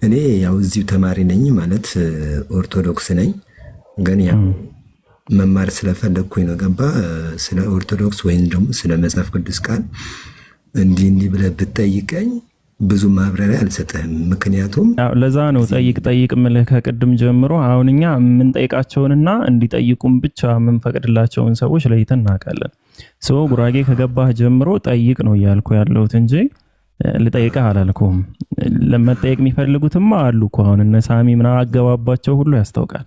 እኔ ያው እዚሁ ተማሪ ነኝ ማለት ኦርቶዶክስ ነኝ፣ ግን ያው መማር ስለፈለግኩኝ ነው። ገባ ስለ ኦርቶዶክስ ወይም ደግሞ ስለ መጽሐፍ ቅዱስ ቃል እንዲህ ብለህ ብትጠይቀኝ ብዙ ማብራሪያ አልሰጠህም። ምክንያቱም ለዛ ነው ጠይቅ ምልህ ከቅድም ጀምሮ አሁን እኛ የምንጠይቃቸውንና እንዲጠይቁም ብቻ የምንፈቅድላቸውን ሰዎች ለይተን እናውቃለን። ሰው ጉራጌ ከገባህ ጀምሮ ጠይቅ ነው እያልኩ ያለሁት እንጂ ልጠይቅህ አላልኩም። ለመጠየቅ የሚፈልጉትማ አሉ እኮ አሁን እነ ሳሚ ምናምን አገባባቸው ሁሉ ያስታውቃል።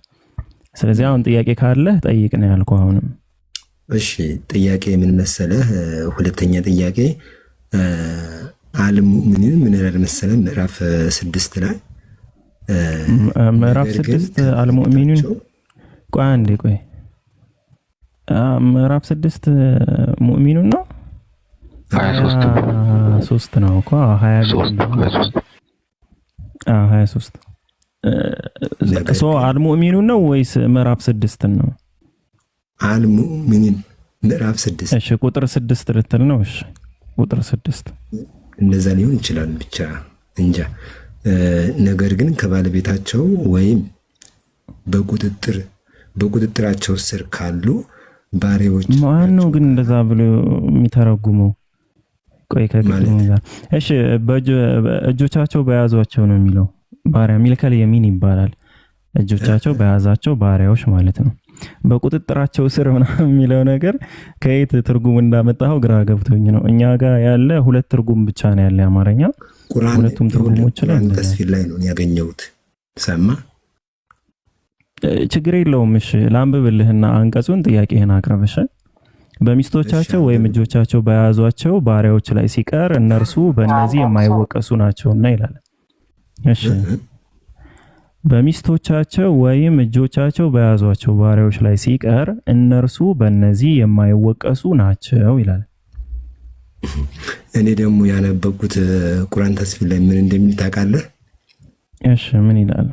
ስለዚህ አሁን ጥያቄ ካለህ ጠይቅ ነው ያልኩ። አሁንም እሺ ጥያቄ ምን መሰለህ? ሁለተኛ ጥያቄ አልሙእሚኒን ምን ይላል መሰለህ? ምዕራፍ 6 ላይ ምዕራፍ 6 አልሙእሚኒን ቆይ አንዴ ቆይ ምዕራፍ 6 ሙእሚኑን ነው 23 ነው እኮ 23 ሶ አልሙእሚኑን ነው ወይስ ምዕራፍ 6 ነው? አልሙእሚኒን ምዕራፍ 6 እሺ ቁጥር 6 ልትል ነው? እሺ ቁጥር 6 እንደዛ ሊሆን ይችላል ብቻ እንጃ። ነገር ግን ከባለቤታቸው ወይም በቁጥጥራቸው ስር ካሉ ባሪያዎች ማን ነው ግን እንደዛ ብሎ የሚተረጉመው? ቆይ ከግጥሙ ጋር እሺ እጆቻቸው በያዟቸው ነው የሚለው። ባሪያ ሚልከል የሚን ይባላል። እጆቻቸው በያዛቸው ባሪያዎች ማለት ነው። በቁጥጥራቸው ስር ምናምን የሚለው ነገር ከየት ትርጉም እንዳመጣው ግራ ገብቶኝ ነው። እኛ ጋር ያለ ሁለት ትርጉም ብቻ ነው ያለ አማርኛ። ሁለቱም ትርጉሞች ላይ ነው ያገኘሁት። ሰማ ችግር የለውም። እሺ ላንብብልህና አንቀጹን ጥያቄህን አቅርበሽ በሚስቶቻቸው ወይም እጆቻቸው በያዟቸው ባሪያዎች ላይ ሲቀር እነርሱ በእነዚህ የማይወቀሱ ናቸውና ይላል። እሺ በሚስቶቻቸው ወይም እጆቻቸው በያዟቸው ባሪያዎች ላይ ሲቀር እነርሱ በእነዚህ የማይወቀሱ ናቸው ይላል። እኔ ደግሞ ያነበብኩት ቁርአን ተፍሲር ላይ ምን እንደሚል ታውቃለህ? እሺ ምን ይላል?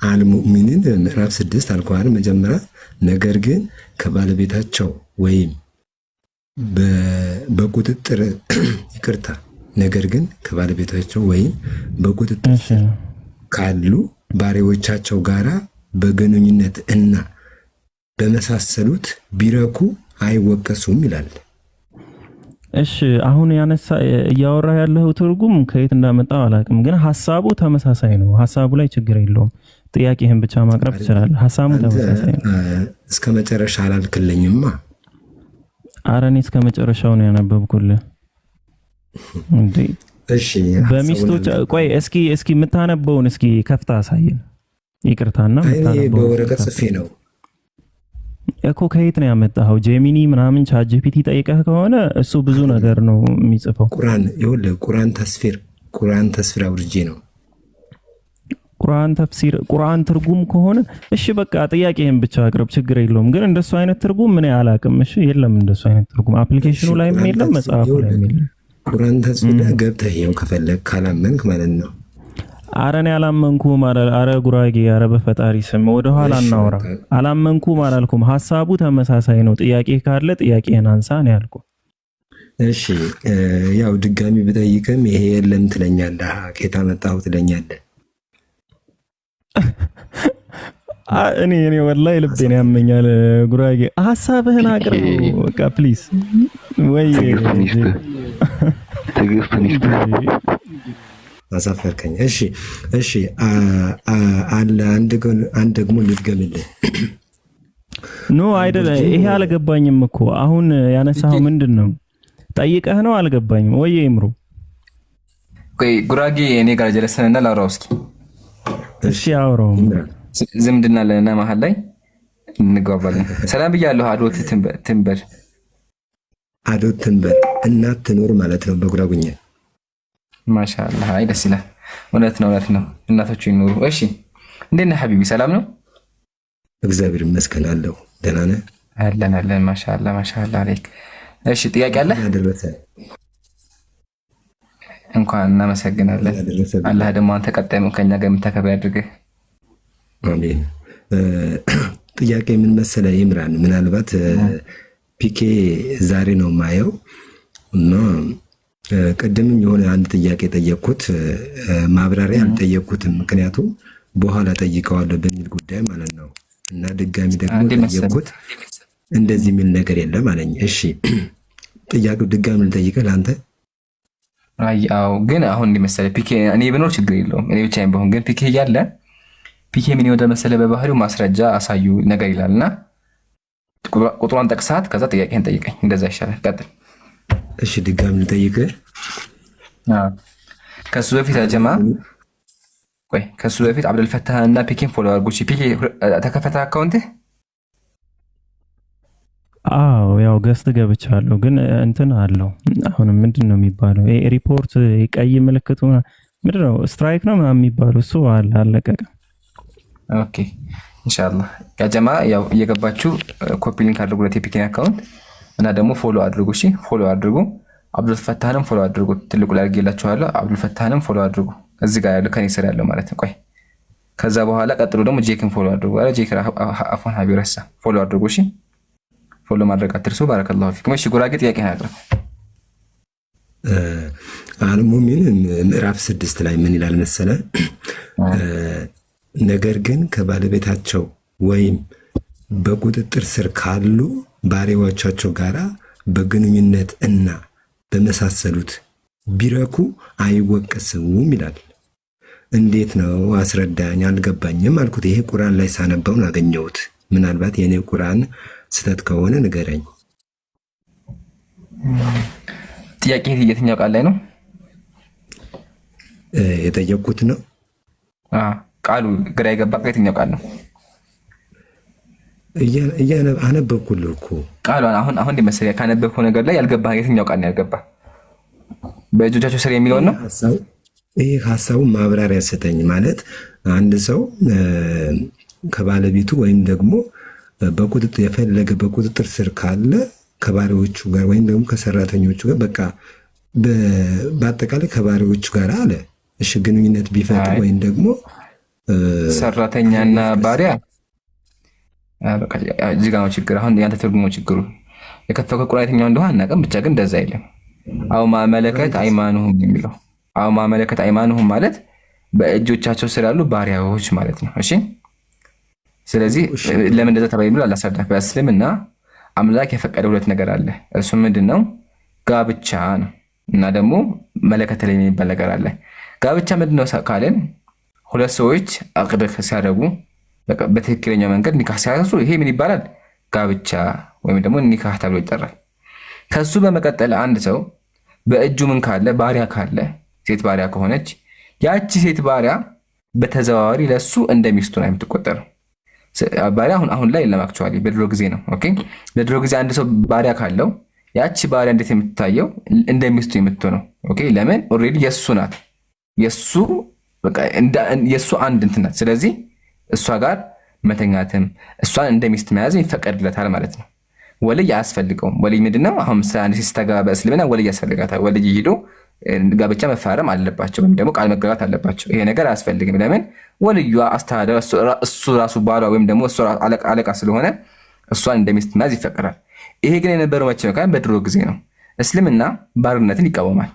አልሙእሚኒን ምዕራፍ 6 አልኳል መጀመሪያ። ነገር ግን ከባለቤታቸው ወይም በቁጥጥር ይቅርታ፣ ነገር ግን ከባለቤታቸው ወይም በቁጥጥር ካሉ ባሪያዎቻቸው ጋራ በግንኙነት እና በመሳሰሉት ቢረኩ አይወቀሱም ይላል። እሺ አሁን እያወራ ያለው ትርጉም ከየት እንዳመጣው አላውቅም፣ ግን ሐሳቡ ተመሳሳይ ነው። ሐሳቡ ላይ ችግር የለውም። ጥያቄህን ብቻ ማቅረብ ትችላለህ። ሐሳቡ ተመሳሳይ ነው። እስከ መጨረሻ አላልክልኝማ። ኧረ እኔ እስከ መጨረሻው ነው ያነበብኩልህ እንዴ። እሺ በሚስቶች ቆይ እስኪ የምታነበውን እስኪ ከፍታ አሳየን። ይቅርታና የምታነበው በወረቀት ጽፌ ነው እኮ። ከየት ነው ያመጣኸው? ጄሚኒ ምናምን ቻት ጂፒቲ ጠይቀህ ከሆነ እሱ ብዙ ነገር ነው የሚጽፈው። ቁርአን ተፍሲር አውርጄ ነው። ቁርአን ትርጉም ከሆነ እሺ በቃ ጥያቄህን ብቻ አቅርብ፣ ችግር የለውም። ግን እንደሱ አይነት ትርጉም ምን አላውቅም። እሺ የለም እንደሱ አይነት ትርጉም አፕሊኬሽኑ ላይ ምን የለም፣ መጽሐፉ ላይ ምን የለም። ቁርአን ተፍሲር ገብተህ ይኸው ከፈለክ ካላመንክ ማለት ነው። ኧረ እኔ አላመንኩም። ኧረ ጉራጌ፣ ኧረ በፈጣሪ ስም ወደ ኋላ እናወራ። አላመንኩም አላልኩም። ሐሳቡ ተመሳሳይ ነው። ጥያቄ ካለ ጥያቄህን አንሳ ነው ያልኩህ። እሺ ያው ድጋሚ ብጠይቅም ይሄ የለም ትለኛለህ። ከየት አመጣኸው ትለኛለህ። እኔ ወላሂ ልቤን ያመኛል። ጉራጌ ሐሳብህን አቅርብ በቃ ፕሊዝ። ወይ አሳፈርከኝ። እሺ አለ አንድ ደግሞ ልድገምልህ። ኖ አይደለ፣ ይሄ አልገባኝም እኮ አሁን ያነሳው ምንድን ነው? ጠይቀህ ነው? አልገባኝም ወይ ይምሩ። ቆይ ጉራጌ እኔ ጋር ጀለሰንና ላውራው እስኪ። እሺ አውራው። ዝምድና ለና መሀል ላይ እንግባባለን። ሰላም ብያለሁ። አዶት ትንበር እናት ትኖር ማለት ነው በጉራጉኛ። ማሻአላህ አይ ደስ ይላል። እውነት ነው። እናቶቹ ይኖሩ። እሺ እንዴት ነህ ሐቢቢ? ሰላም ነው? እግዚአብሔር ይመስገን አለሁ። ደህና ነህ? አለን። ማሻአላህ አለይክ። እሺ ጥያቄ አለ? እንኳን እናመሰግናለን። አላህ ደግሞ አንተ ቀጣዩን ከኛ ጋር የምታከብር ያድርግህ። አሜን። ጥያቄ ምን መሰለህ ይምራን፣ ምናልባት ፒኬ ዛሬ ነው ማየው እና ቅድምም የሆነ አንድ ጥያቄ ጠየቅኩት፣ ማብራሪያ አልጠየቅኩትም። ምክንያቱም በኋላ ጠይቀዋለሁ በሚል ጉዳይ ማለት ነው። እና ድጋሚ ደግሞ ጠየቅኩት፣ እንደዚህ የሚል ነገር የለም አለኝ። እሺ ጥያቄው ድጋሚ ልጠይቅህ ለአንተ። አዎ ግን አሁን እንዲመሰለ ፒኬ እኔ ብኖር ችግር የለውም እኔ ብቻዬን በሆን፣ ግን ፒኬ እያለ ፒኬ ምን ይወደ መሰለ በባህሪው ማስረጃ አሳዩ ነገር ይላል እና ቁጥሯን ጠቅሳት ከዛ ጥያቄን ጠይቀኝ፣ እንደዛ ይሻላል። ቀጥል። እሺ ድጋሚ ልጠይቅህ። ከሱ በፊት አጀማ ቆይ፣ ከሱ በፊት አብዱልፈታህ እና ፒኬን ፎሎ አድርጉ። ፒኬ ተከፈተ አካውንትህ? አዎ ያው ገስት ገብቻለሁ፣ ግን እንትን አለው አሁንም ምንድን ነው የሚባለው ሪፖርት ቀይ ምልክቱ ምንድን ነው ስትራይክ ነው ምናምን የሚባለው እሱ አለቀቀም። ኦኬ ኢንሻአላህ ያ ጀማ ያው እየገባችሁ ኮፒ ሊንክ አድርጉ ለቲፒኬን አካውንት እና ደግሞ ፎሎ አድርጉ። እሺ ፎሎ አድርጉ። አብዱልፈታህንም ፎሎ አድርጉ። ትልቁ ላይ አድርጌላችኋለሁ። አብዱልፈታህንም ፎሎ አድርጉ። እዚህ ጋር ያለው ከኔ ስር ያለው ማለት ነው። ቆይ ከዛ በኋላ ቀጥሎ ደግሞ ጄክን ፎሎ አድርጉ። አለ ጄክ አፎን ሀቢረሳ ፎሎ አድርጉ። እሺ ፎሎ ማድረግ አትርሱ። ባረከላሁ ፊኩም። እሺ ጉራጌ ጥያቄ አቅርብ። አልሙሚን ምዕራፍ 6 ላይ ምን ይላል መሰለ? ነገር ግን ከባለቤታቸው ወይም በቁጥጥር ስር ካሉ ባሪያዎቻቸው ጋር በግንኙነት እና በመሳሰሉት ቢረኩ አይወቀስም ይላል። እንዴት ነው አስረዳኝ፣ አልገባኝም አልኩት። ይሄ ቁርአን ላይ ሳነበውን አገኘሁት። ምናልባት የኔ ቁርአን ስህተት ከሆነ ንገረኝ። ጥያቄ የትኛው ቃል ላይ ነው የጠየቁት? ነው ቃሉ ግራ የገባ የትኛው ቃል ነው? አነበብኩልህ እኮ ቃሉ። አሁን እንደመሰለኝ ካነበብከው ነገር ላይ ያልገባ የትኛው ቃል ነው ያልገባ? በእጆቻቸው ስር የሚለው ነው። ይሄ ሀሳቡ ማብራሪያ ሰጠኝ። ማለት አንድ ሰው ከባለቤቱ ወይም ደግሞ በቁጥጥር የፈለገ በቁጥጥር ስር ካለ ከባሪዎቹ ጋር ወይም ደግሞ ከሰራተኞቹ ጋር በቃ በአጠቃላይ ከባሪዎቹ ጋር አለ። እሺ ግንኙነት ቢፈጥር ወይም ደግሞ ሰራተኛና ባሪያ በቃ እዚህ ጋር ነው ችግር። አሁን ያንተ ትርጉሙ ችግሩ የከፈከው ቁርአን የትኛው እንደሆነ አናውቅም፣ ብቻ ግን እንደዛ አይልም። አው ማመለከት አይማኑሁም የሚለው አው ማመለከት አይማኑሁም ማለት በእጆቻቸው ስር ያሉ ባሪያዎች ማለት ነው። እሺ ስለዚህ ለምን እንደዛ ተባለ ብሎ አላሳዳፍ። በእስልምና አምላክ የፈቀደው ሁለት ነገር አለ። እሱ ምንድነው? ጋብቻ ነው እና ደግሞ መለከት ላይ የሚባል ነገር አለ። ጋብቻ ምንድነው ካለን ሁለት ሰዎች አቅድ ሲያደርጉ በትክክለኛው መንገድ ኒካህ ሲያደርጉ ይሄ ምን ይባላል? ጋብቻ ወይም ደግሞ ኒካህ ተብሎ ይጠራል። ከሱ በመቀጠል አንድ ሰው በእጁ ምን ካለ ባሪያ ካለ ሴት ባሪያ ከሆነች ያቺ ሴት ባሪያ በተዘዋዋሪ ለሱ እንደሚስቱ ነው የምትቆጠረው። ባሪያ አሁን ላይ የለም፣ አክቹዋሊ በድሮ ጊዜ ነው። ኦኬ በድሮ ጊዜ አንድ ሰው ባሪያ ካለው ያቺ ባሪያ እንዴት የምትታየው? እንደሚስቱ የምትሆነው። ኦኬ ለምን? ኦልሬዲ የሱ ናት፣ የሱ አንድ እንትን ናት። ስለዚህ እሷ ጋር መተኛትም እሷን እንደሚስት መያዝ ይፈቀድለታል ማለት ነው። ወልይ አያስፈልገውም። ወልይ ምንድነው? አሁን ምሳሌ አንድ ሴት ስታገባ በእስልምና ወልይ ያስፈልጋታል። ወልይ ሄዶ ጋብቻ መፋረም አለባቸው ወይም ደግሞ ቃል መገባት አለባቸው። ይሄ ነገር አያስፈልግም። ለምን? ወልዩ አስተዳደር እሱ ራሱ ባሏ ወይም ደግሞ እሱ አለቃ ስለሆነ እሷን እንደሚስት መያዝ ይፈቀዳል። ይሄ ግን የነበረው መቼ ነው? በድሮ ጊዜ ነው። እስልምና ባርነትን ይቃወማል።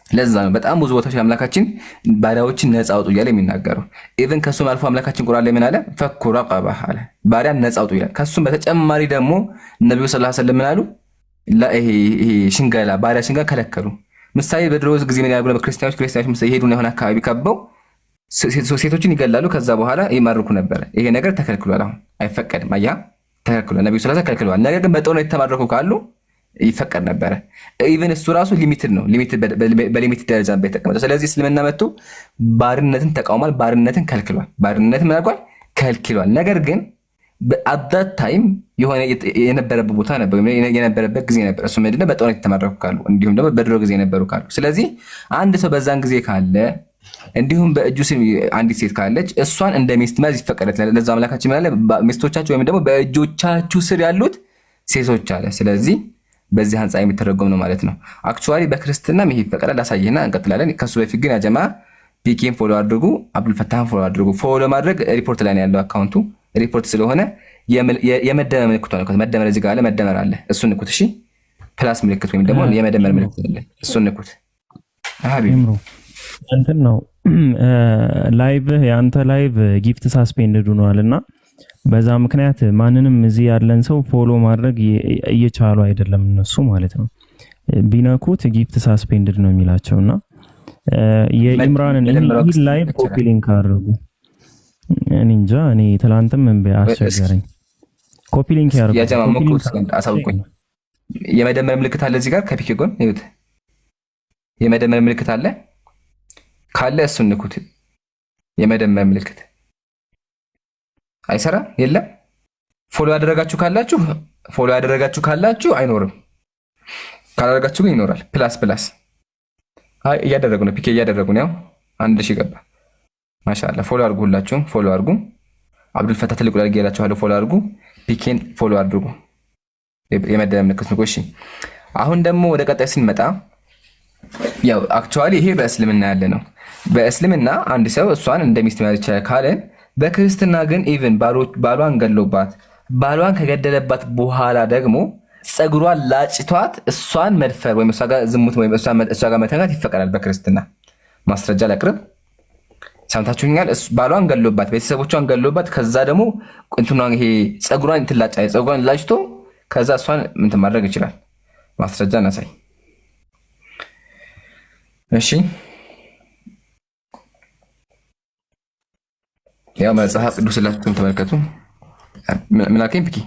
ለዛ ነው በጣም ብዙ ቦታዎች አምላካችን ባሪያዎችን ነፃ አውጡ እያለ የሚናገረው። ኢቭን ከሱም አልፎ አምላካችን ቁርአን ላይ ምን አለ? ፈኩ ረቀባ አለ፣ ባሪያን ነፃ አውጡ ይላል። ከሱም በተጨማሪ ደግሞ ነብዩ ሰለላሁ ዐለይሂ ወሰለም ምን አሉ? ይሄ ሽንገላ ባሪያ ሽንገላ ከለከሉ። ምሳሌ በድሮ ጊዜ ምን ያደርጉ ነበር? ክርስቲያኖች ምሳሌ ይሄዱና የሆነ አካባቢ ከበው ሴቶችን ይገላሉ። ከዛ በኋላ ይማርኩ ነበር። ይሄ ነገር ተከልክሏል። አሁን አይፈቀድም። አያ ተከልክሏል። ነብዩ ሰለላሁ ዐለይሂ ወሰለም ከልክሏል። ነገር ግን በጦርነት የተማረኩ ካሉ ይፈቀድ ነበረ። ኢቭን እሱ ራሱ ሊሚትድ ነው፣ በሊሚትድ ደረጃ የተቀመጠው። ስለዚህ እስልምና መጥቶ ባርነትን ተቃውሟል፣ ባርነትን ከልክሏል። ባርነትን ምን አድርጓል? ከልክሏል። ነገር ግን አዳት ታይም የሆነ የነበረበት ቦታ ነበር፣ የነበረበት ጊዜ ነበር። እሱ ምንድነው? በጦርነት የተማረኩ ካሉ እንዲሁም ደግሞ በድሮ ጊዜ የነበሩ ካሉ። ስለዚህ አንድ ሰው በዛን ጊዜ ካለ እንዲሁም በእጁ ስር አንዲት ሴት ካለች እሷን እንደ ሚስት መያዝ ይፈቀዳል። ለዛ አምላካችን ምን አለ? ሚስቶቻችሁ ወይም ደግሞ በእጆቻችሁ ስር ያሉት ሴቶች አለ። ስለዚህ በዚህ አንጻር የሚተረጎም ነው ማለት ነው። አክቹዋሊ በክርስትናም ይሄ ይፈቀዳል። ላሳየህና እንቀጥላለን። ከሱ በፊት ግን ያጀማ ፒኬን ፎሎ አድርጉ፣ አብዱልፈታህን ፎሎ አድርጉ። ፎሎ ማድረግ ሪፖርት ላይ ነው ያለው አካውንቱ። ሪፖርት ስለሆነ የመደመር ምልክቷ ነው። መደመር እዚህ ጋር አለ፣ መደመር አለ። እሱን ንኩት። እሺ ፕላስ ምልክት ወይም ደግሞ የመደመር ምልክት አለ። እሱን ንኩት። አብሮ እንትን ነው ላይቭ ያንተ ላይቭ ጊፍት ሳስፔንድድ ሆኗልና በዛ ምክንያት ማንንም እዚህ ያለን ሰው ፎሎ ማድረግ እየቻሉ አይደለም እነሱ ማለት ነው። ቢነኩት ጊፍት ሳስፔንድድ ነው የሚላቸውና የኢምራንን ይሄን ላይቭ ኮፒ ሊንክ አድርጉ። እኔ እንጃ እኔ ትላንትም አስቸገረኝ። ኮፒ ሊንክ ያርጉ። ያጀማመኩት አሳውቁኝ። የመደመር ምልክት አለ እዚህ ጋር ከፒኬ ጎን ይሁት የመደመር ምልክት አለ ካለ እሱን ንኩት። የመደመር ምልክት አይሰራ የለም። ፎሎ ያደረጋችሁ ካላችሁ አይኖርም። ካላደረጋችሁ ግን ይኖራል። ፕላስ አይ እያደረጉ ነው። ፒኬ እያደረጉ ነው። 1000 ገባ። ማሻአላ ፎሎ አድርጉ። ሁላችሁም ፎሎ አድርጉ። አብዱል ፈታ ትልቁ ላይ ያላችኋለሁ። ፎሎ አድርጉ። ፒኬን ፎሎ አድርጉ። የመደመር ምልክት ነው። እሺ አሁን ደግሞ ወደ ቀጣይ ስንመጣ ያው አክቹአሊ ይሄ በእስልምና ያለ ነው። በእስልምና አንድ ሰው እሷን እንደሚስት መያዝ ይችላል ካለን፣ በክርስትና ግን ኢቭን ባሏን ገሎባት ባሏን ከገደለባት በኋላ ደግሞ ጸጉሯን ላጭቷት እሷን መድፈር ወይም እሷ ጋር ዝሙት ወይም እሷ ጋር መተኛት ይፈቀዳል በክርስትና። ማስረጃ ላቅርብ። ሰምታችሁኛል? ባሏን ገሎባት ቤተሰቦቿን ገሎባት ከዛ ደግሞ እንትኗን ይሄ ጸጉሯን ትላጫለች። ጸጉሯን ላጭቶ ከዛ እሷን ምን ማድረግ ይችላል? ማስረጃ እናሳይ። እሺ ያው መጽሐፍ ቅዱስ ላችሁን ተመልከቱ። ምን አልከኝ ፒኪ?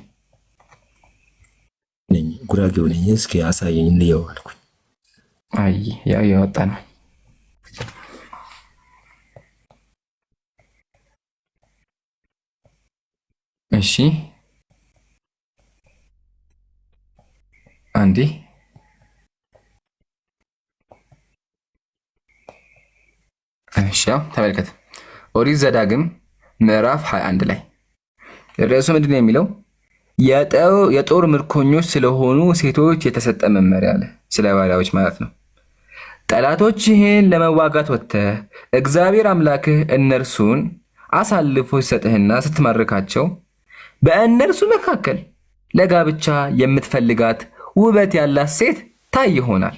ጉራጌው ነኝ። እስኪ አሳየኝ እንየው አልኩኝ። አይ ያው ያወጣ ነው። እሺ አንዴ እሺ ተመልከት። ኦሪት ዘዳግም ምዕራፍ 21 ላይ ርዕሱ ምንድን ነው የሚለው? የጦር ምርኮኞች ስለሆኑ ሴቶች የተሰጠ መመሪያ አለ። ስለ ባሪያዎች ማለት ነው። ጠላቶችህን ለመዋጋት ወጥተህ እግዚአብሔር አምላክህ እነርሱን አሳልፎ ሲሰጥህና ስትማርካቸው በእነርሱ መካከል ለጋብቻ የምትፈልጋት ውበት ያላት ሴት ታይ ይሆናል።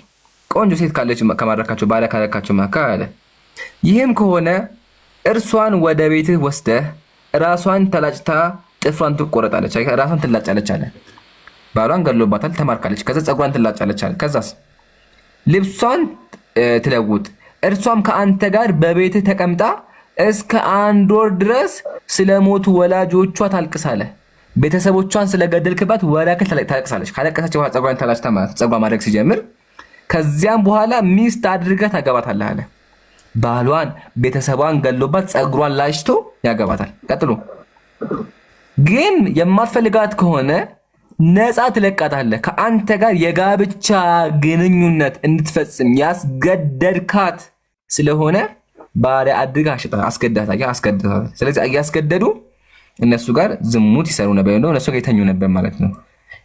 ቆንጆ ሴት ካለች ከማረካቸው ባሪያ ካለካቸው መካከል አለ። ይህም ከሆነ እርሷን ወደ ቤትህ ወስደህ ራሷን ተላጭታ ጥፍሯን ትቆረጣለች። ራሷን ትላጫለች አለ። ባሏን ገሎባታል፣ ተማርካለች። ከዛ ጸጉሯን ትላጫለች አለ። ከዛስ ልብሷን ትለውጥ። እርሷም ከአንተ ጋር በቤትህ ተቀምጣ እስከ 1 ወር ድረስ ስለሞቱ ወላጆቿ ታልቅሳለህ። ቤተሰቦቿን ስለገደልክባት ወላከ ታለቅሳለች። ካለቀሰች በኋላ ጸጉሯን ተላጭታ ማለት ጸጉሯ ማድረግ ሲጀምር ከዚያም በኋላ ሚስት አድርገህ ታገባታለህ አለ። ባሏን ቤተሰቧን ገሎባት ጸጉሯን ላጭቶ ያገባታል። ቀጥሎ ግን የማትፈልጋት ከሆነ ነፃ ትለቃታለህ። ከአንተ ጋር የጋብቻ ግንኙነት እንድትፈጽም ያስገደድካት ስለሆነ ባሪያ አድርገህ አስገድዳታለህ። ስለዚህ እያስገደዱ እነሱ ጋር ዝሙት ይሰሩ ነበር፣ እነሱ ጋር የተኙ ነበር ማለት ነው።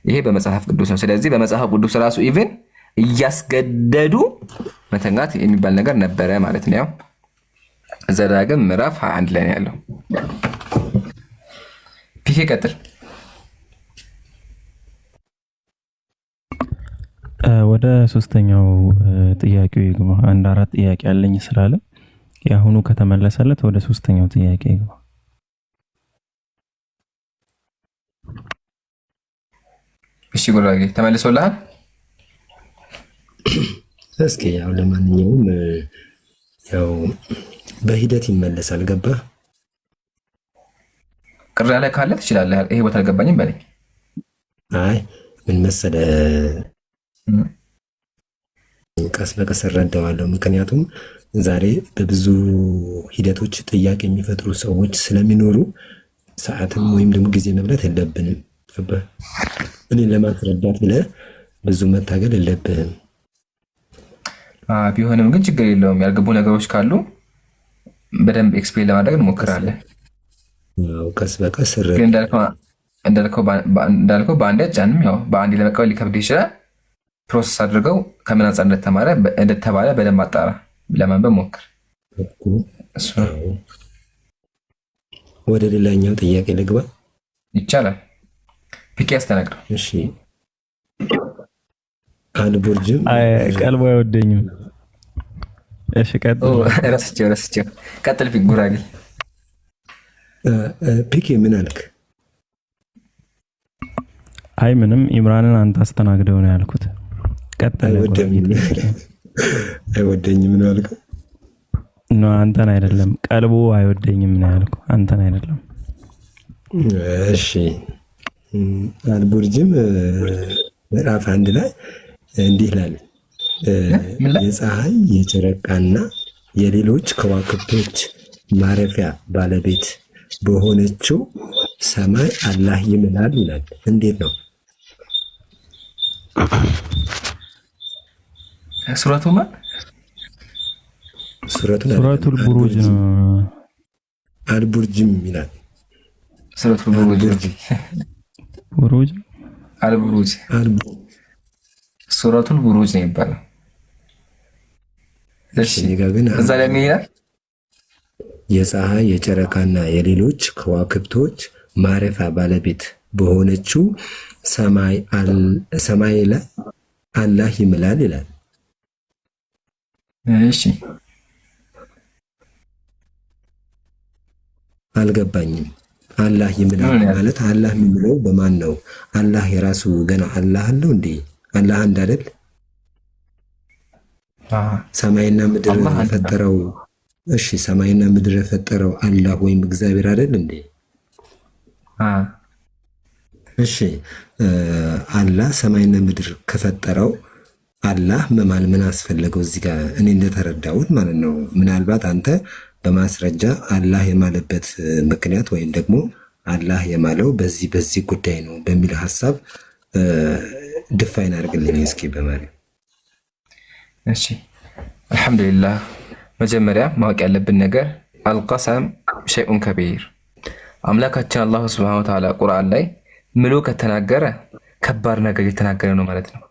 ይሄ በመጽሐፍ ቅዱስ ነው። ስለዚህ በመጽሐፍ ቅዱስ ራሱ ኢቭን እያስገደዱ መተኛት የሚባል ነገር ነበረ ማለት ነው። ያው ዘዳግም ምዕራፍ 21 ላይ ያለው ፒኬ ቀጥል። ወደ ሶስተኛው ጥያቄው ይግባ። 4 ጥያቄ ያለኝ ስላለ የአሁኑ ከተመለሰለት ወደ ሶስተኛው ጥያቄ ይግባ። እሺ ጉራጌ ተመልሶልሃል? እስኪ ያው ለማንኛውም ያው በሂደት ይመለሳል። ገባ? ቅር ያለ ካለ ትችላለህ። ይሄ ቦታ አልገባኝም በለኝ። አይ ምን መሰለህ፣ ቀስ በቀስ እረዳዋለሁ። ምክንያቱም ዛሬ በብዙ ሂደቶች ጥያቄ የሚፈጥሩ ሰዎች ስለሚኖሩ ሰዓትም ወይም ደግሞ ጊዜ መብላት የለብንም። ገባ? እኔን ለማስረዳት ብለህ ብዙ መታገል የለብህም። ቢሆንም ግን ችግር የለውም። ያልገቡ ነገሮች ካሉ በደንብ ኤክስፕሌን ለማድረግ እንሞክራለን። ቀስ በቀስ እንዳልከው በአንድ አጫንም ያው በአንድ ለመቀበል ሊከብድ ይችላል። ፕሮሰስ አድርገው ከምን አንጻር እንደተባለ በደንብ አጣራ፣ ለማንበብ ሞክር። ወደ ሌላኛው ጥያቄ ልግባ? ይቻላል። ፒኬ ያስተናግደው። እሺ አልቡርጅም ቀልቦ አይወደኝም። እሺ ቀጥል። ረስቼው ቀጥል። ጉራጌ ፒኬ ምን አልክ? አይ ምንም ኢምራንን አንተ አስተናግደው ነው ያልኩት። ቀጥል። አይወደኝም ነው ያልኩ? ነው አንተን አይደለም። ቀልቦ አይወደኝም ነው ያልኩ፣ አንተን አይደለም። እሺ አልቡርጅም ምዕራፍ 1 ላይ እንዲህ ይላል፣ የፀሐይ የጨረቃና የሌሎች ከዋክብቶች ማረፊያ ባለቤት በሆነችው ሰማይ አላህ ይምላል ይላል። እንዴት ነው? ሱረቱል ቡሩጅ ነው። አልቡርጅም ይላል። ሱረቱል ቡሩጅ ሱረቱል ቡሩጅ ነው የሚባለው። እዛ ላይ ምን ይላል? የፀሐይ የጨረቃና የሌሎች ከዋክብቶች ማረፊያ ባለቤት በሆነችው ሰማይ ላይ አላህ ይምላል ይላል። እሺ አልገባኝም። አላህ ይምላል ማለት አላህ የሚምለው በማን ነው? አላህ የራሱ ገና አላህ አለው እንዴ? አላህ አንድ አይደል? ሰማይና ምድር የፈጠረው እሺ፣ ሰማይና ምድር የፈጠረው አላህ ወይም እግዚአብሔር አይደል እንዴ? እሺ፣ አላህ ሰማይና ምድር ከፈጠረው አላህ መማል ምን አስፈለገው? እዚህ ጋር እኔ እንደተረዳሁት ማለት ነው። ምናልባት አንተ በማስረጃ አላህ የማለበት ምክንያት ወይም ደግሞ አላህ የማለው በዚህ ጉዳይ ነው በሚል ሐሳብ ድፋይን አድርግልኝ እስኪ በማለት። እሺ አልሐምዱሊላህ። መጀመሪያ ማወቅ ያለብን ነገር አልቀሰም ሸይኡን ከቢር። አምላካችን አላሁ ሱብሓነሁ ወተዓላ ቁርአን ላይ ምሎ ከተናገረ ከባድ ነገር እየተናገረ ነው ማለት ነው።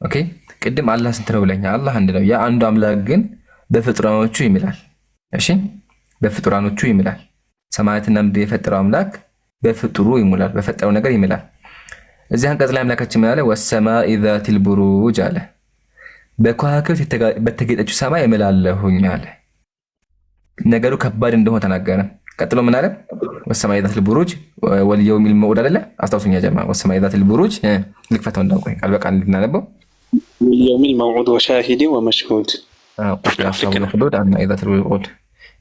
ኦኬ ቅድም አላህ ስንት ነው ብለኛ? አላህ አንድ ነው። ያ አንዱ አምላክ ግን በፍጡራኖቹ ይምላል። እሺ በፍጡራኖቹ ይምላል። ሰማያትና ምድር የፈጠረው አምላክ በፍጡሩ ይምላል፣ በፈጠረው ነገር ይምላል። እዚህ አንቀጽ ላይ አምላካችን ምን አለ? ወሰማኢ ዛቲል ቡሩጅ አለ። በከዋክብት በተጌጠችው ሰማይ እምላለሁኝ አለ። ነገሩ ከባድ እንደሆነ ተናገረ። ቀጥሎ ምን አለ? ወሰማኢ ዛቲል ቡሩጅ ወልየውሚል መውዑድ አይደለ? አስታውሱኛ ጀማ። ወሰማኢ ዛቲል ቡሩጅ ልክፈተው እንዳውቀኝ ቃል በቃል እንድናነበው ወልየውሚል መውዑድ ወሻሂድ ወመሽሁድ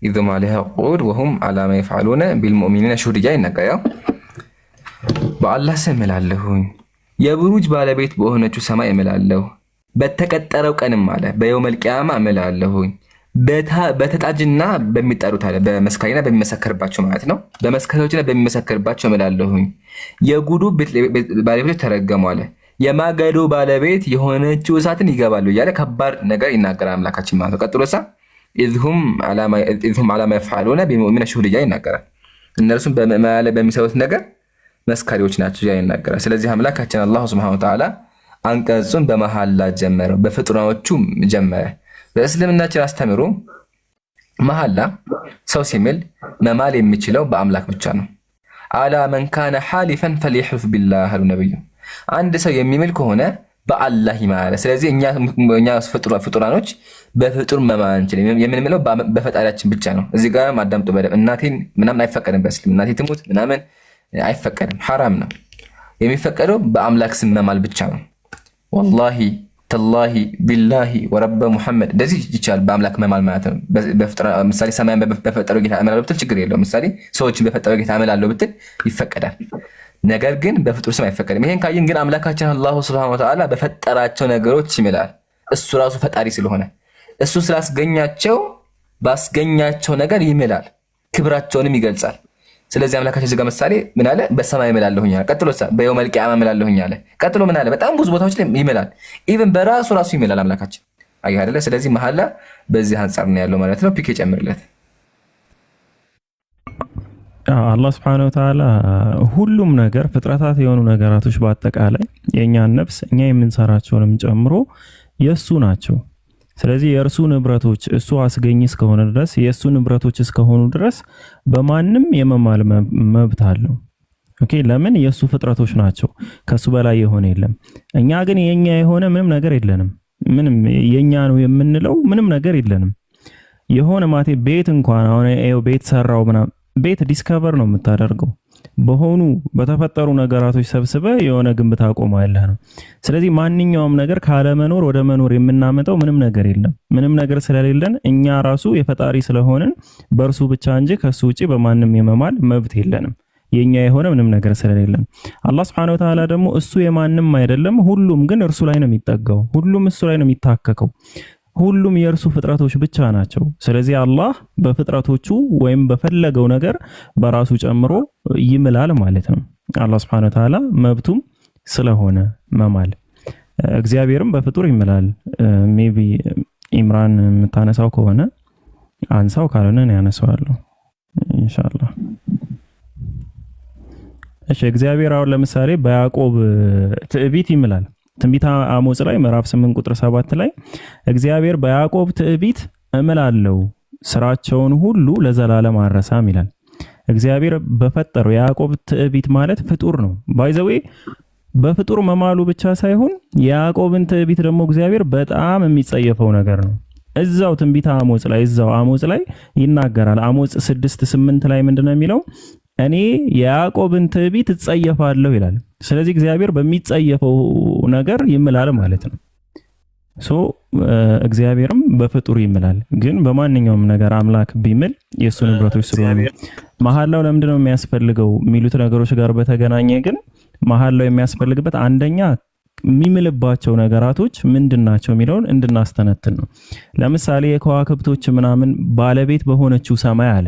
ኢዙም ዓለይሃ ቁዑድ ወሁም ዓላ ማ የፍዐሉነ ቢልሙእሚኒነ ሹሁድ ይናገር። ያው በአላህ ስም እምላለሁኝ፣ የቡሩጅ ባለቤት በሆነችው ሰማይ እምላለሁ፣ በተቀጠረው ቀንም አለ በየውመል ቂያማ እምላለሁኝ፣ በተጣጅና በሚጠሩት አለ በመስካሪና በሚመሰከርባቸው ማለት ነው። በመስካሪዎችና በሚመሰከርባቸው እምላለሁኝ፣ የጉዱ ባለቤቶች ተረገሙ አለ፣ የማገዶ ባለቤት የሆነችው እሳትን ይገባሉ እያለ ከባድ ነገር ይናገራል አምላካችን ማለት ነው። ቀጥሎሳ ኢዝሁም ዓላ ማ የፍዐሉነ ቢልሙእሚኒነ ሹሁድ ይናገራል። እነርሱም በሚሰሩት ነገር መስካሪዎች ናቸው ይናገራል። ስለዚህ አምላካችን አላሁ ሱብሓነሁ ወተዓላ አንቀጹን በመሐላ ጀመረው፣ በፍጡራኖቹ ጀመረ። በእስልምናችን አስተምሮ መሐላ ሰው ሲምል መማል የሚችለው በአምላክ ብቻ ነው። አላ መን ካነ ሓሊፈን ፈልየሕልፍ ቢላህ አሉ ነብዩ። አንድ ሰው የሚምል ከሆነ በአላህ ይማል። ስለዚህ እኛ ፍጡራኖች በፍጡር መማል አንችልም። የምንምለው በፈጣሪያችን ብቻ ነው። እዚህ ጋር አዳምጡ በደምብ። እናቴን ምናምን አይፈቀድም በእስልምና። እናቴ ትሙት ምናምን አይፈቀድም፣ ሐራም ነው። የሚፈቀደው በአምላክ ስም መማል ብቻ ነው። ወላሂ ተላሂ ቢላሂ ወረበ ሙሐመድ እንደዚህ ይቻላል። በአምላክ መማል ማለት ነው። ምሳሌ ሰማያን በፈጠረው ጌታ እምላለሁ ብትል ችግር የለውም። ምሳሌ ሰዎችን በፈጠረው ጌታ እምላለሁ ብትል ይፈቀዳል። ነገር ግን በፍጡር ስም አይፈቀድም። ይሄን ካየን ግን አምላካችን አላሁ ሱብሓነሁ ወተዓላ በፈጠራቸው ነገሮች ይምላል። እሱ ራሱ ፈጣሪ ስለሆነ እሱ ስላስገኛቸው ባስገኛቸው ነገር ይምላል፣ ክብራቸውንም ይገልጻል። ስለዚህ አምላካችን እዚህ ጋር ምሳሌ ምን አለ? በሰማይ እምላለሁኝ አለ። ቀጥሎ በየውመል ቂያማ እምላለሁኝ አለ። ቀጥሎ ምን አለ? በጣም ብዙ ቦታዎች ላይ ይምላል። ኢቭን በራሱ ይምላል አምላካችን። አየህ አይደለ? ስለዚህ መሐላ በዚህ አንጻር ነው ያለው ማለት ነው። ፒክ ጨምርለት። አላህ ሱብሓነሁ ወተዓላ ሁሉም ነገር ፍጥረታት የሆኑ ነገራቶች በአጠቃላይ የእኛን ነፍስ እኛ የምንሰራቸውንም ጨምሮ የእሱ ናቸው። ስለዚህ የእርሱ ንብረቶች እሱ አስገኝ እስከሆነ ድረስ የእሱ ንብረቶች እስከሆኑ ድረስ በማንም የመማል መብት አለው። ኦኬ ለምን የሱ ፍጥረቶች ናቸው ከሱ በላይ የሆነ የለም እኛ ግን የኛ የሆነ ምንም ነገር የለንም ምንም የኛ ነው የምንለው ምንም ነገር የለንም የሆነ ማቴ ቤት እንኳን አሁን ቤት ሰራው ምናምን ቤት ዲስከቨር ነው የምታደርገው በሆኑ በተፈጠሩ ነገራቶች ሰብስበ የሆነ ግንብ ታቆማለህ ነው ስለዚህ ማንኛውም ነገር ካለ መኖር ወደ መኖር የምናመጣው ምንም ነገር የለም ምንም ነገር ስለሌለን እኛ ራሱ የፈጣሪ ስለሆነን በእርሱ ብቻ እንጂ ከሱ ውጪ በማንም የመማል መብት የለንም የኛ የሆነ ምንም ነገር ስለሌለን አላህ Subhanahu Wa Ta'ala ደግሞ እሱ የማንም አይደለም ሁሉም ግን እርሱ ላይ ነው የሚጠጋው ሁሉም እሱ ላይ ነው የሚታከከው ሁሉም የእርሱ ፍጥረቶች ብቻ ናቸው ስለዚህ አላህ በፍጥረቶቹ ወይም በፈለገው ነገር በራሱ ጨምሮ ይምላል ማለት ነው አላህ Subhanahu Wa Ta'ala መብቱም ስለሆነ መማል እግዚአብሔርም በፍጡር ይምላል ሜቢ ኢምራን የምታነሳው ከሆነ አንሳው ካልሆነ ነው ያነሳዋለሁ ኢንሻአላህ እሺ እግዚአብሔር አሁን ለምሳሌ በያዕቆብ ትዕቢት ይምላል ትንቢተ አሞጽ ላይ ምዕራፍ 8 ቁጥር 7 ላይ እግዚአብሔር በያዕቆብ ትዕቢት እምላለው ስራቸውን ሁሉ ለዘላለም አረሳም ይላል እግዚአብሔር በፈጠረው ያዕቆብ ትዕቢት ማለት ፍጡር ነው ባይዘዌ በፍጡር መማሉ ብቻ ሳይሆን ያዕቆብን ትዕቢት ደግሞ እግዚአብሔር በጣም የሚጸየፈው ነገር ነው እዛው ትንቢተ አሞጽ ላይ ይናገራል አሞጽ 6:8 ላይ ምንድነው የሚለው እኔ ያዕቆብን ትዕቢት እጸየፋለሁ ይላል ስለዚህ እግዚአብሔር በሚጸየፈው ነገር ይምላል ማለት ነው እግዚአብሔርም በፍጡር ይምላል ግን በማንኛውም ነገር አምላክ ቢምል የሱ ንብረቶች ስለሆኑ መሐላው ለምንድነው የሚያስፈልገው ሚሉት ነገሮች ጋር በተገናኘ ግን መሐላው የሚያስፈልግበት አንደኛ የሚምልባቸው ነገራቶች ምንድናቸው የሚለውን እንድናስተነትን ነው ለምሳሌ የከዋክብቶች ምናምን ባለቤት በሆነችው ሰማይ አለ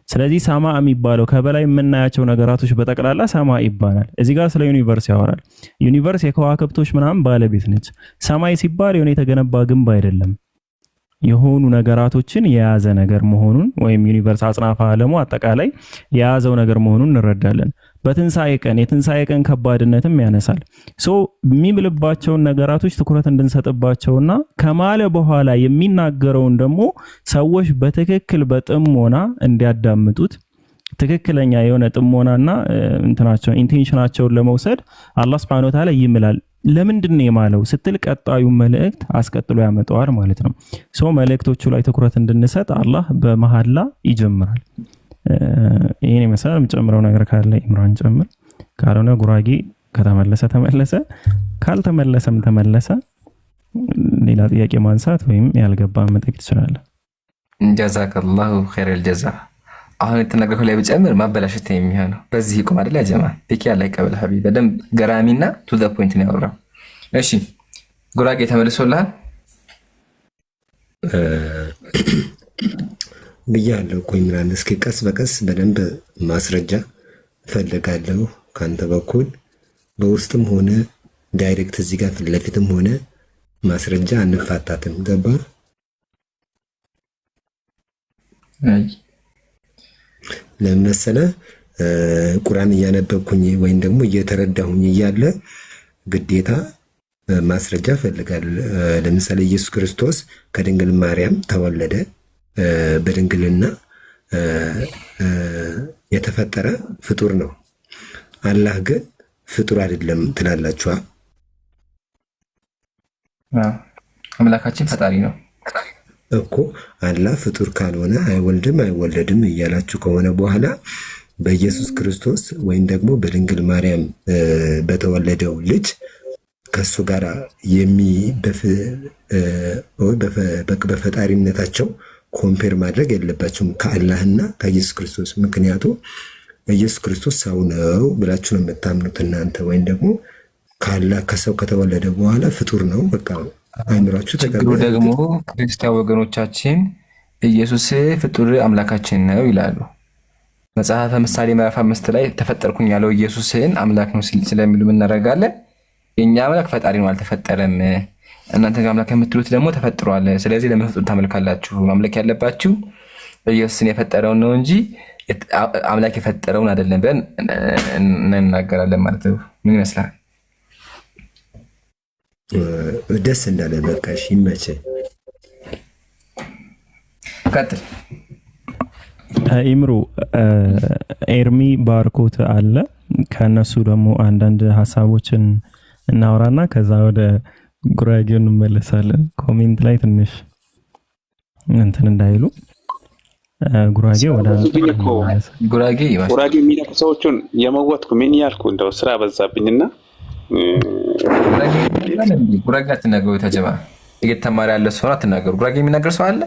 ስለዚህ ሰማ የሚባለው ከበላይ የምናያቸው ነገራቶች በጠቅላላ ሰማ ይባላል እዚህ ጋር ስለ ዩኒቨርስ ያወራል ዩኒቨርስ የከዋክብቶች ምናምን ባለቤት ነች ሰማይ ሲባል የሆነ የተገነባ ግንብ አይደለም የሆኑ ነገራቶችን የያዘ ነገር መሆኑን ወይም ዩኒቨርስ አጽናፈ ዓለሙ አጠቃላይ የያዘው ነገር መሆኑን እንረዳለን የትንሳኤ ቀን ከባድነትም ያነሳል የሚምልባቸውን ነገራቶች ትኩረት እንድንሰጥባቸውና ከማለ በኋላ የሚናገረውን ደግሞ ሰዎች በትክክል በጥሞና እንዲያዳምጡት ትክክለኛ የሆነ ጥሞናና ኢንቴንሽናቸውን ለመውሰድ አላህ Subhanahu Wa Ta'ala ይምላል ለምንድነው የማለው ስትል ቀጣዩ መልእክት አስቀጥሎ ያመጣዋል ማለት ነው መልእክቶቹ ላይ ትኩረት እንድንሰጥ አላህ በመሐላ ይጀምራል ይሄን መሰለ የምጨምረው ነገር ካለ ኢምራን ጨምር ካልሆነ ጉራጌ ከተመለሰ ካልተመለሰም ተመለሰ ሌላ ጥያቄ ማንሳት ወይም ያልገባ መጠየቅ ትችላለህ ጀዛከላሁ ኸይረል ጀዛ አሁን የተነገረው ላይ ብጨምር ማበላሸት የሚሆነው በዚህ ይቆም አይደል ያ ጀማ ፒክ ያለ ይቀበል ሐቢብ በደም ገራሚና ቱ ዘ ፖይንት ነው ያወራው እሺ ጉራጌ ተመልሶልሃል ብያለሁ እኮ ኢምራን እስኪ ቀስ በቀስ በደንብ ማስረጃ ፈልጋለሁ ካንተ በኩል በውስጥም ሆነ ዳይሬክት እዚህ ጋር ፊት ለፊትም ሆነ ማስረጃ አንፋታትም ገባ ለምሳሌ ቁርአን እያነበብኩኝ ወይም ደግሞ እየተረዳሁኝ እያለ ግዴታ ማስረጃ ፈልጋለሁ ለምሳሌ ኢየሱስ ክርስቶስ ከድንግል ማርያም ተወለደ በድንግልና የተፈጠረ ፍጡር ነው አላህ ግን ፍጡር አይደለም ትላላችሁ አምላካችን ፈጣሪ ነው እኮ አላህ ፍጡር ካልሆነ አይወልድም አይወለድም እያላችሁ ከሆነ በኋላ በኢየሱስ ክርስቶስ ወይም ደግሞ በድንግል ማርያም በተወለደው ልጅ ከሱ ጋር በፈጣሪነታቸው ኮምፔር ማድረግ የለባችሁም ከአላህና ከኢየሱስ ክርስቶስ ምክንያቱም ኢየሱስ ክርስቶስ ሰው ነው ብላችሁ ነው የምታምኑት እናንተ ወይም ደግሞ ከአላህ ከሰው ከተወለደ በኋላ ፍጡር ነው በቃ አይምራችሁ ተቀበሉ ደግሞ ክርስቲያን ወገኖቻችን ኢየሱስ ፍጡር አምላካችን ነው ይላሉ መጽሐፈ ምሳሌ ምዕራፍ 5 ላይ ተፈጠርኩኝ ያለው ኢየሱስን አምላክ ነው ስለሚሉ ምን እናደርጋለን የኛ አምላክ ፈጣሪ ነው አልተፈጠረም እናንተ ጋር አምላክ የምትሉት ደግሞ ተፈጥሯል ስለዚህ ለምን ታመልካላችሁ ማምለክ ያለባችሁ ኢየሱስን የፈጠረውን ነው እንጂ አምላክ የፈጠረውን አይደለም ብለን እንናገራለን ማለት ነው ምን ይመስላል ደስ እንዳለ በቃሽ ይመቸ ቀጥል ኢምሩ ኤርሚ ባርኮት አለ ከነሱ ደግሞ አንዳንድ ሀሳቦችን እናወራና ከዛ ወደ ጉራጌው እንመለሳለን። ኮሜንት ላይ ትንሽ እንትን እንዳይሉ ጉራጌው ወደ ጉራጌ የሚነኩ ሰዎችን የመወጥኩ ምን ያልኩ እንደው ስራ በዛብኝና ጉራጌ አትናገሩ። ተጀማ እየተማረ ያለ ሰው አትናገሩ። ጉራጌ የሚናገር ሰው አለ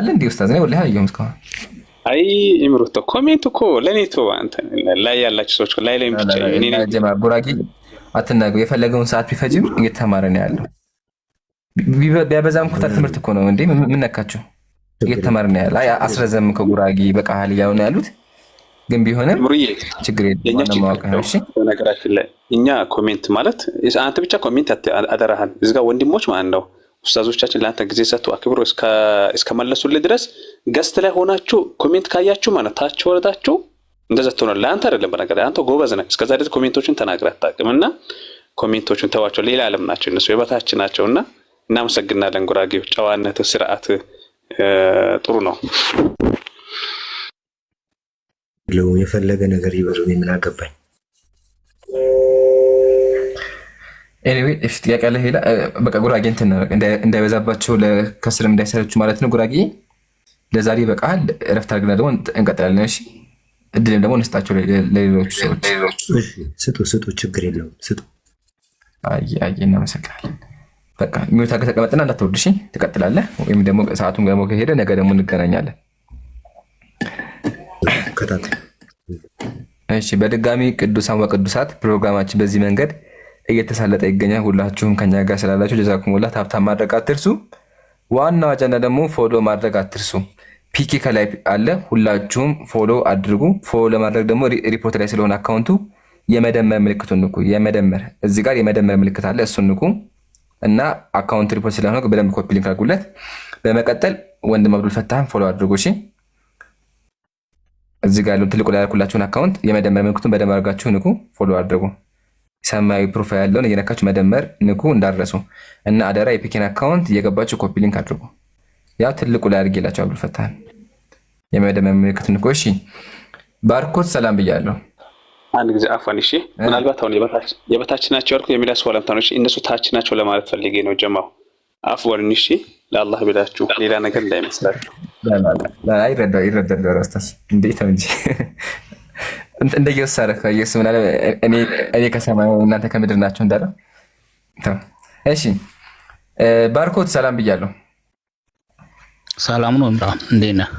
እንዴ ኡስታዝ? ነው ወላሂ አየሁም እስካሁን። አይ ኢምሩቶ ኮሜንት እኮ ለኔ ተው አንተ ላይ ያላችሁ ሰዎች ላይ ብቻ እኔ ተጀማ ጉራጌ አትናገሩ። የፈለገውን ሰዓት ቢፈጅም እየተማረ ነው ያለው። ቢያበዛም እኮ ትምህርት እኮ ነው እንዴ ምን ነካችሁ? እየተማረ ነው ያለው። አይ አስረዘም ከጉራጌ በቃል ያው ነው ያሉት። ግን ቢሆንም ችግር የለም ማወቅ ነው። እሺ በነገራችን ላይ እኛ ኮሜንት ማለት አንተ ብቻ ኮሜንት አደረሃን እዚህ ጋር ወንድሞች ማለት ነው ኡስታዞቻችን ለአንተ ጊዜ ሰጥቶ አክብሮ እስከመለሱልህ ድረስ ገስት ላይ ሆናችሁ ኮሜንት ካያችሁ ማለት ታች ወረዳችሁ እንደዛ ትሆናል። ለአንተ አይደለም በነገር አንተ ጎበዝ ነህ። እስከዛ ድረስ ኮሜንቶችን ተናግረህ አታውቅምና ኮሜንቶችን ተዋቸው። ሌላ ዓለም ናቸው እነሱ የበታች ናቸውና እናመሰግናለን። ጉራጌው ጨዋነት ስርዓት ጥሩ ነው። የፈለገ ነገር ይበሉ ምን አገባኝ። ኤኒዌይ እሺ ጥያቄ አለ ሄላ በቃ ጉራጌ እንትን እንዳይበዛባቸው ለከስልም እንዳይሰለቹ ማለት ነው። ጉራጌ ለዛሬ በቃል እረፍት አድርገን ደግሞ እንቀጥላለን። እሺ እድልም ደግሞ እንስጣቸው ለሌሎች ሰዎች። ስጡ ችግር የለውም ስጡ። አይ እናመሰግናለን። በቃ ሚውታ ከተቀመጥና እንዳትወርድ እሺ። ትቀጥላለህ ወይም ደግሞ ሰዓቱን ገሞ ከሄደ ነገ ደግሞ እንገናኛለን። እሺ በድጋሚ ቅዱሳን ወቅዱሳት ፕሮግራማችን በዚህ መንገድ እየተሳለጠ ይገኛል። ሁላችሁም ከኛ ጋር ስላላችሁ ጀዛኩሙላህ። ታብታብ ማድረግ አትርሱ። ዋናው አጀንዳ ደግሞ ፎሎ ማድረግ አትርሱ። ፒኬ ከላይ አለ፣ ሁላችሁም ፎሎ አድርጉ። ፎሎ ለማድረግ ደግሞ ሪፖርት ላይ ስለሆነ አካውንቱ የመደመር ምልክቱን ንኩ። የመደመር እዚህ ጋር የመደመር ምልክት አለ፣ እሱን ንኩ እና አካውንት ሪፖርት ስለሆነ በደንብ ኮፒ ሊንክ አድርጉለት። በመቀጠል ወንድም አብዱል ፈታህን ፎሎ አድርጉ እሺ። እዚህ ጋር ያለው ትልቁ ላይ ያልኩላችሁን አካውንት የመደመር ምልክቱን በደንብ አድርጋችሁ ንኩ፣ ፎሎ አድርጉ። ሰማያዊ ፕሮፋይል ያለውን እየነካችሁ መደመር ንኩ እንዳትረሱ እና አደራ የፒኬን አካውንት እየገባችሁ ኮፒ ሊንክ አድርጉ። ያው ትልቁ ላይ አድርጌላችሁ አብዱል ፈታህን የመደመር ምልክት ንኩ እሺ። ባርኮት ሰላም ብያለሁ። አንድ ጊዜ አፋን እሺ። ምናልባት አሁን የበታች ናቸው ያልኩት የሚላስ ወለምታኖች እነሱ ታች ናቸው ለማለት ፈልጌ ነው። ጀማው አፍወን እሺ፣ ለአላህ ብላችሁ ሌላ ነገር እንዳይመስላችሁ። ይረዳል ራስታስ እንዴት ነው እንጂ እንደየወሰረ ከኢየሱስ ምናለ እኔ ከሰማይ እናንተ ከምድር ናቸው እንዳለ። እሺ ባርኮት ሰላም ብያለሁ። ሰላም ነው ኢምራን እንዴት ነህ?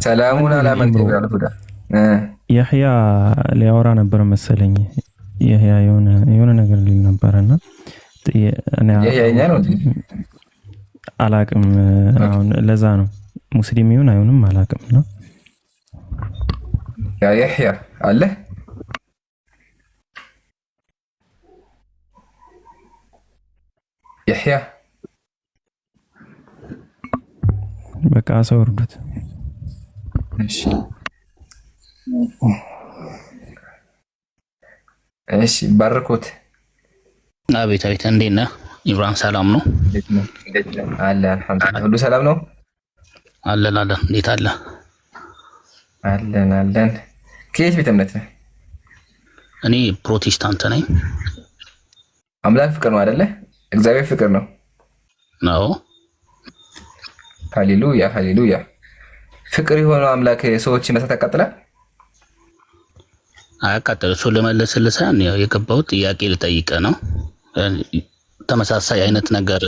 ሰላሙን አላመን ይብራልሁዳ ያህያ ሊያወራ ነበር መሰለኝ። ያህያ የሆነ ነገር ሊል ነበርና ያህያ ነው አላቅም። አሁን ለዛ ነው ሙስሊም ይሁን አይሁንም አላቅም ነው። ያ ያህያ አለ ያህያ በቃ አሰውርዱት እሺ። እሺ ባርኮት አቤት እንዴት ነህ ኢብራሂም? ሰላም ነው አለ አልሐምዱሊላህ። ሁሉ ሰላም ነው አለን እንዴት አለ? አለን። ከየት ቤተ እምነት ነህ? እኔ ፕሮቴስታንት ነኝ። አምላክ ፍቅር ነው አይደለ? እግዚአብሔር ፍቅር ነው። ሃሌሉያ። ፍቅር የሆነው አምላክ ሰዎችን በሳት ያቃጥላል? አያቃጥል። እሱ ልመልስልህ ሳይሆን የገባሁት ጥያቄ ልጠይቅህ ነው። ተመሳሳይ አይነት ነገር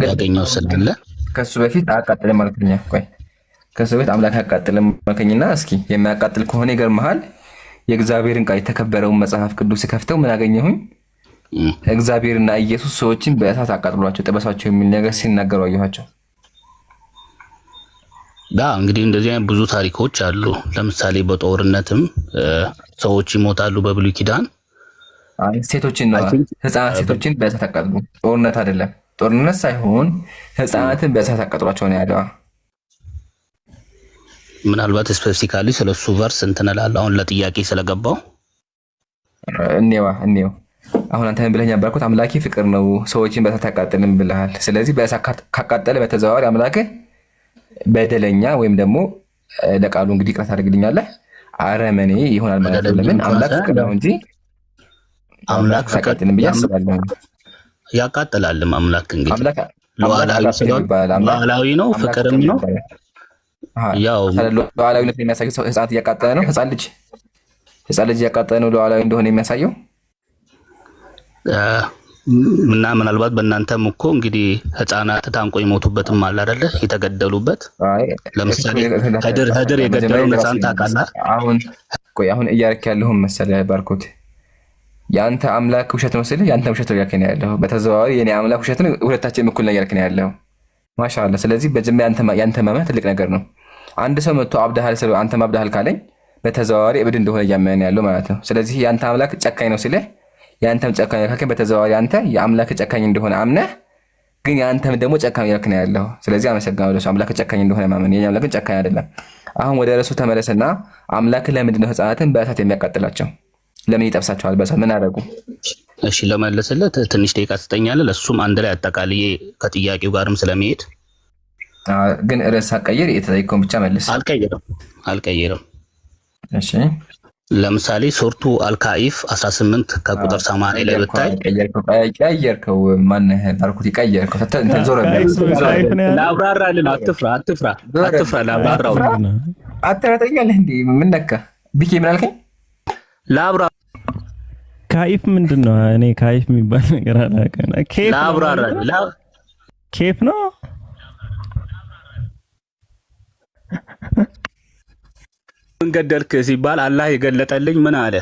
ያገኘው ስላለ ከሱ በፊት አያቃጥልም ማለትኛ። ቆይ ከሱ በፊት አምላክ አያቃጥልም ማለከኝና እስኪ የሚያቃጥል ከሆነ ይገርምሃል። የእግዚአብሔርን ቃል የተከበረውን መጽሐፍ ቅዱስ ከፍተው ምን አገኘሁኝ? እግዚአብሔርና ኢየሱስ ሰዎችን በእሳት አቃጥሏቸው ጥበሳቸው የሚል ነገር ሲናገሩ አየኋቸው። እንግዲህ እንደዚህ አይነት ብዙ ታሪኮች አሉ። ለምሳሌ በጦርነትም ሰዎች ይሞታሉ በብሉይ ኪዳን። ሴቶችን ነው ህፃናት ሴቶችን በእሳት አቃጥሉ። ጦርነት አይደለም፣ ጦርነት ሳይሆን ህፃናትን በእሳት አቃጥሏቸው ነው ያለው። ምናልባት ስፔሲፊካሊ ስለሱ ቨርስ እንትን እላለሁ። አሁን ለጥያቄ ስለገባው እኔው አሁን አንተ ብለኛ ባልኩት አምላኬ ፍቅር ነው ሰዎችን በእሳት አቃጥልም ብለሃል። ስለዚህ በእሳት ካቃጠለ በተዘዋዋሪ አምላኬ በደለኛ ወይም ደግሞ ለቃሉ እንግዲህ ቅረት አድርግልኛለህ አረመኔ ይሆናል ማለት ነው። ለምን አምላክ ፍቅር ነው እንጂ አምላክ ፍቅር ያቃጥልን ብዬ አስባለሁ። ያቃጥላልም አምላክ እንግዲህ አምላክ ሉዓላዊ ነው፣ ፍቅርም ነው። ያው ሉዓላዊነት የሚያሳየው ህፃናት እያቃጠለ ነው። ህፃን ልጅ እያቃጠለ ነው ሉዓላዊ እንደሆነ የሚያሳየው እና ምናልባት በእናንተም እኮ እንግዲህ ህፃናት ታንቆ የሞቱበትም አለ አይደለ? የተገደሉበት ለምሳሌ ህድር የገደለውን ህፃን ታውቃለህ? አሁን እያረክ ያለውን መሰለህ ባርኮት፣ የአንተ አምላክ ውሸት ነው ስልህ የአንተ ውሸት ነው እያልክ ነው ያለው። በተዘዋዋሪ የኔ አምላክ ውሸት ነው፣ ሁለታችንም እኩል ነው እያልክ ነው ያለው። ማሻአላህ። ስለዚህ በጀመሪያ ያንተ ማመን ትልቅ ነገር ነው። አንድ ሰው መጥቶ አብደሃል ስለው አንተም አብደሃል ካለኝ በተዘዋዋሪ እብድ እንደሆነ እያመነ ያለው ማለት ነው። ስለዚህ የአንተ አምላክ ጨካኝ ነው ስልህ የአንተም ጨካኝ ካከኝ በተዘዋዋሪ አንተ የአምላክ ጨካኝ እንደሆነ አምነህ ግን የአንተም ደግሞ ጨካኝ እያልክ ነው ያለው። ስለዚህ አመሰግናለሁ ለሱ አምላክ ጨካኝ እንደሆነ ማመን። የኛ አምላክ ጨካኝ አይደለም። አሁን ወደ ርዕሱ ተመለስና አምላክ ለምንድን ነው ህፃናትን በእሳት የሚያቃጥላቸው? ለምን ይጠብሳቸዋል በእሳት? ምን አደረጉ? እሺ ለመለስለት ትንሽ ደቂቃ ትሰጠኛለህ? ለሱም አንድ ላይ አጠቃልዬ ከጥያቄው ጋርም ስለሚሄድ ግን ርዕስ አቀይር፣ የተጠየቀውን ብቻ መልስ። አልቀይርም። እሺ ለምሳሌ ሱረቱ አልካኢፍ 18 ከቁጥር 80 ላይ ብታይ ቀየርከው። ማነህ ባርኩት? ቀየርከው። ዞረ ላብራራልን። አትፍራ ላብራራው። አትረጠኛለህ እንዴ? ምን ነካ? ቢኬ ምን አልከኝ? ላብራ ካኢፍ ምንድን ነው? እኔ ካኢፍ የሚባል ነገር አላውቅም። ኬፍ ነው። ምን ገደልክ ሲባል አላህ የገለጠልኝ ምን አለ?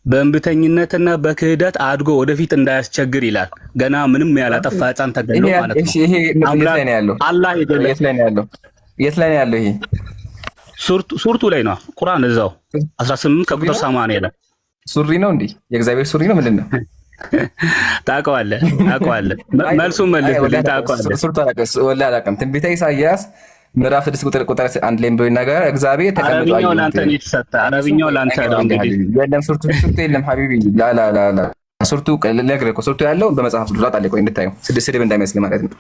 በእንብተኝነትና በክህደት አድጎ ወደፊት እንዳያስቸግር ይላል። ገና ምንም ያላጠፋ ህፃን ተገሎ ማለት ነው። ይሄ አላህ የገለጠ የት ላይ ነው ያለው? ይሄ ሱርቱ ላይ ነው። ቁርአን እዛው 18 ከቁጥር 80 ላይ ሱሪ ነው እንዴ? የእግዚአብሔር ሱሪ ነው ምንድን ነው? ታውቀዋለህ? መልሱን መልስልኝ። ታውቀዋለህ? ሱርቱ ወላሂ አላውቅም። ትንቢተ ኢሳይያስ ምዕራፍ 6 ቁጥር 1 ላይ ብሎ ይናገራል። እግዚአብሔር ተቀምጧል። አረብኛው ላንተ ነው የተሰጠ። አረብኛው ላንተ ነው እንግዲህ። የለም ሱርቱ የለም ሐቢቢ። ላ ሱርቱ ለግረኮ ሱርቱ ያለው በመጽሐፍ ቅዱስ አጣለ። ቆይ እንድታዩ ስድብ እንዳይመስል ማለት ነው።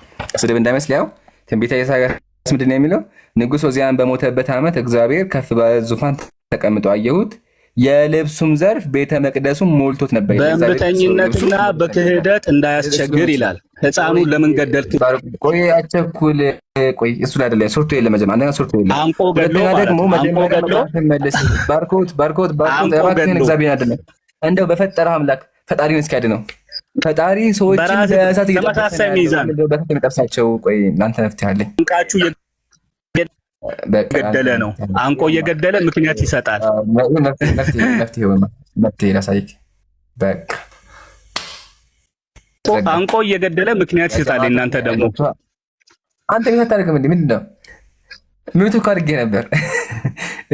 ስድብ እንዳይመስል ያው ትንቢተ ኢሳይያስ ምንድን ነው የሚለው? ንጉሥ ዖዝያን በሞተበት ዓመት እግዚአብሔር ከፍ ባለ ዙፋን ተቀምጦ አየሁት፣ የልብሱም ዘርፍ ቤተ መቅደሱን ሞልቶት ነበር። በእንብተኝነትና በክህደት እንዳያስቸግር ይላል። ህፃኑ ለምን ገደልክ? ቆይ አቸኩል። ቆይ እሱ ላይ አይደለም ሱርቱ የለም። መጀመሪያ አንደኛ ሱርቱ የለም። አንቆ ገድሎ ደግሞ መጀመሪያ መልስ። ባርኮት እባክህን እግዚአብሔር አይደለም እንደው በፈጠረህ አምላክ ፈጣሪውን እስኪያድ ነው። ፈጣሪ ሰዎችን በእሳት የሚጠብሳቸው። ቆይ እናንተ መፍትሄ አለኝ። አንቃችሁ ገደለ ነው። አንቆ እየገደለ ምክንያት ይሰጣል። መፍትሄ ላሳይክ። በቃ አንቆ እየገደለ ምክንያት ይሰጣል። እናንተ ደግሞ አንተ ምን ታደርግም እንዴ? ምንድን ነው ሚውት እኮ አድርጌ ነበር።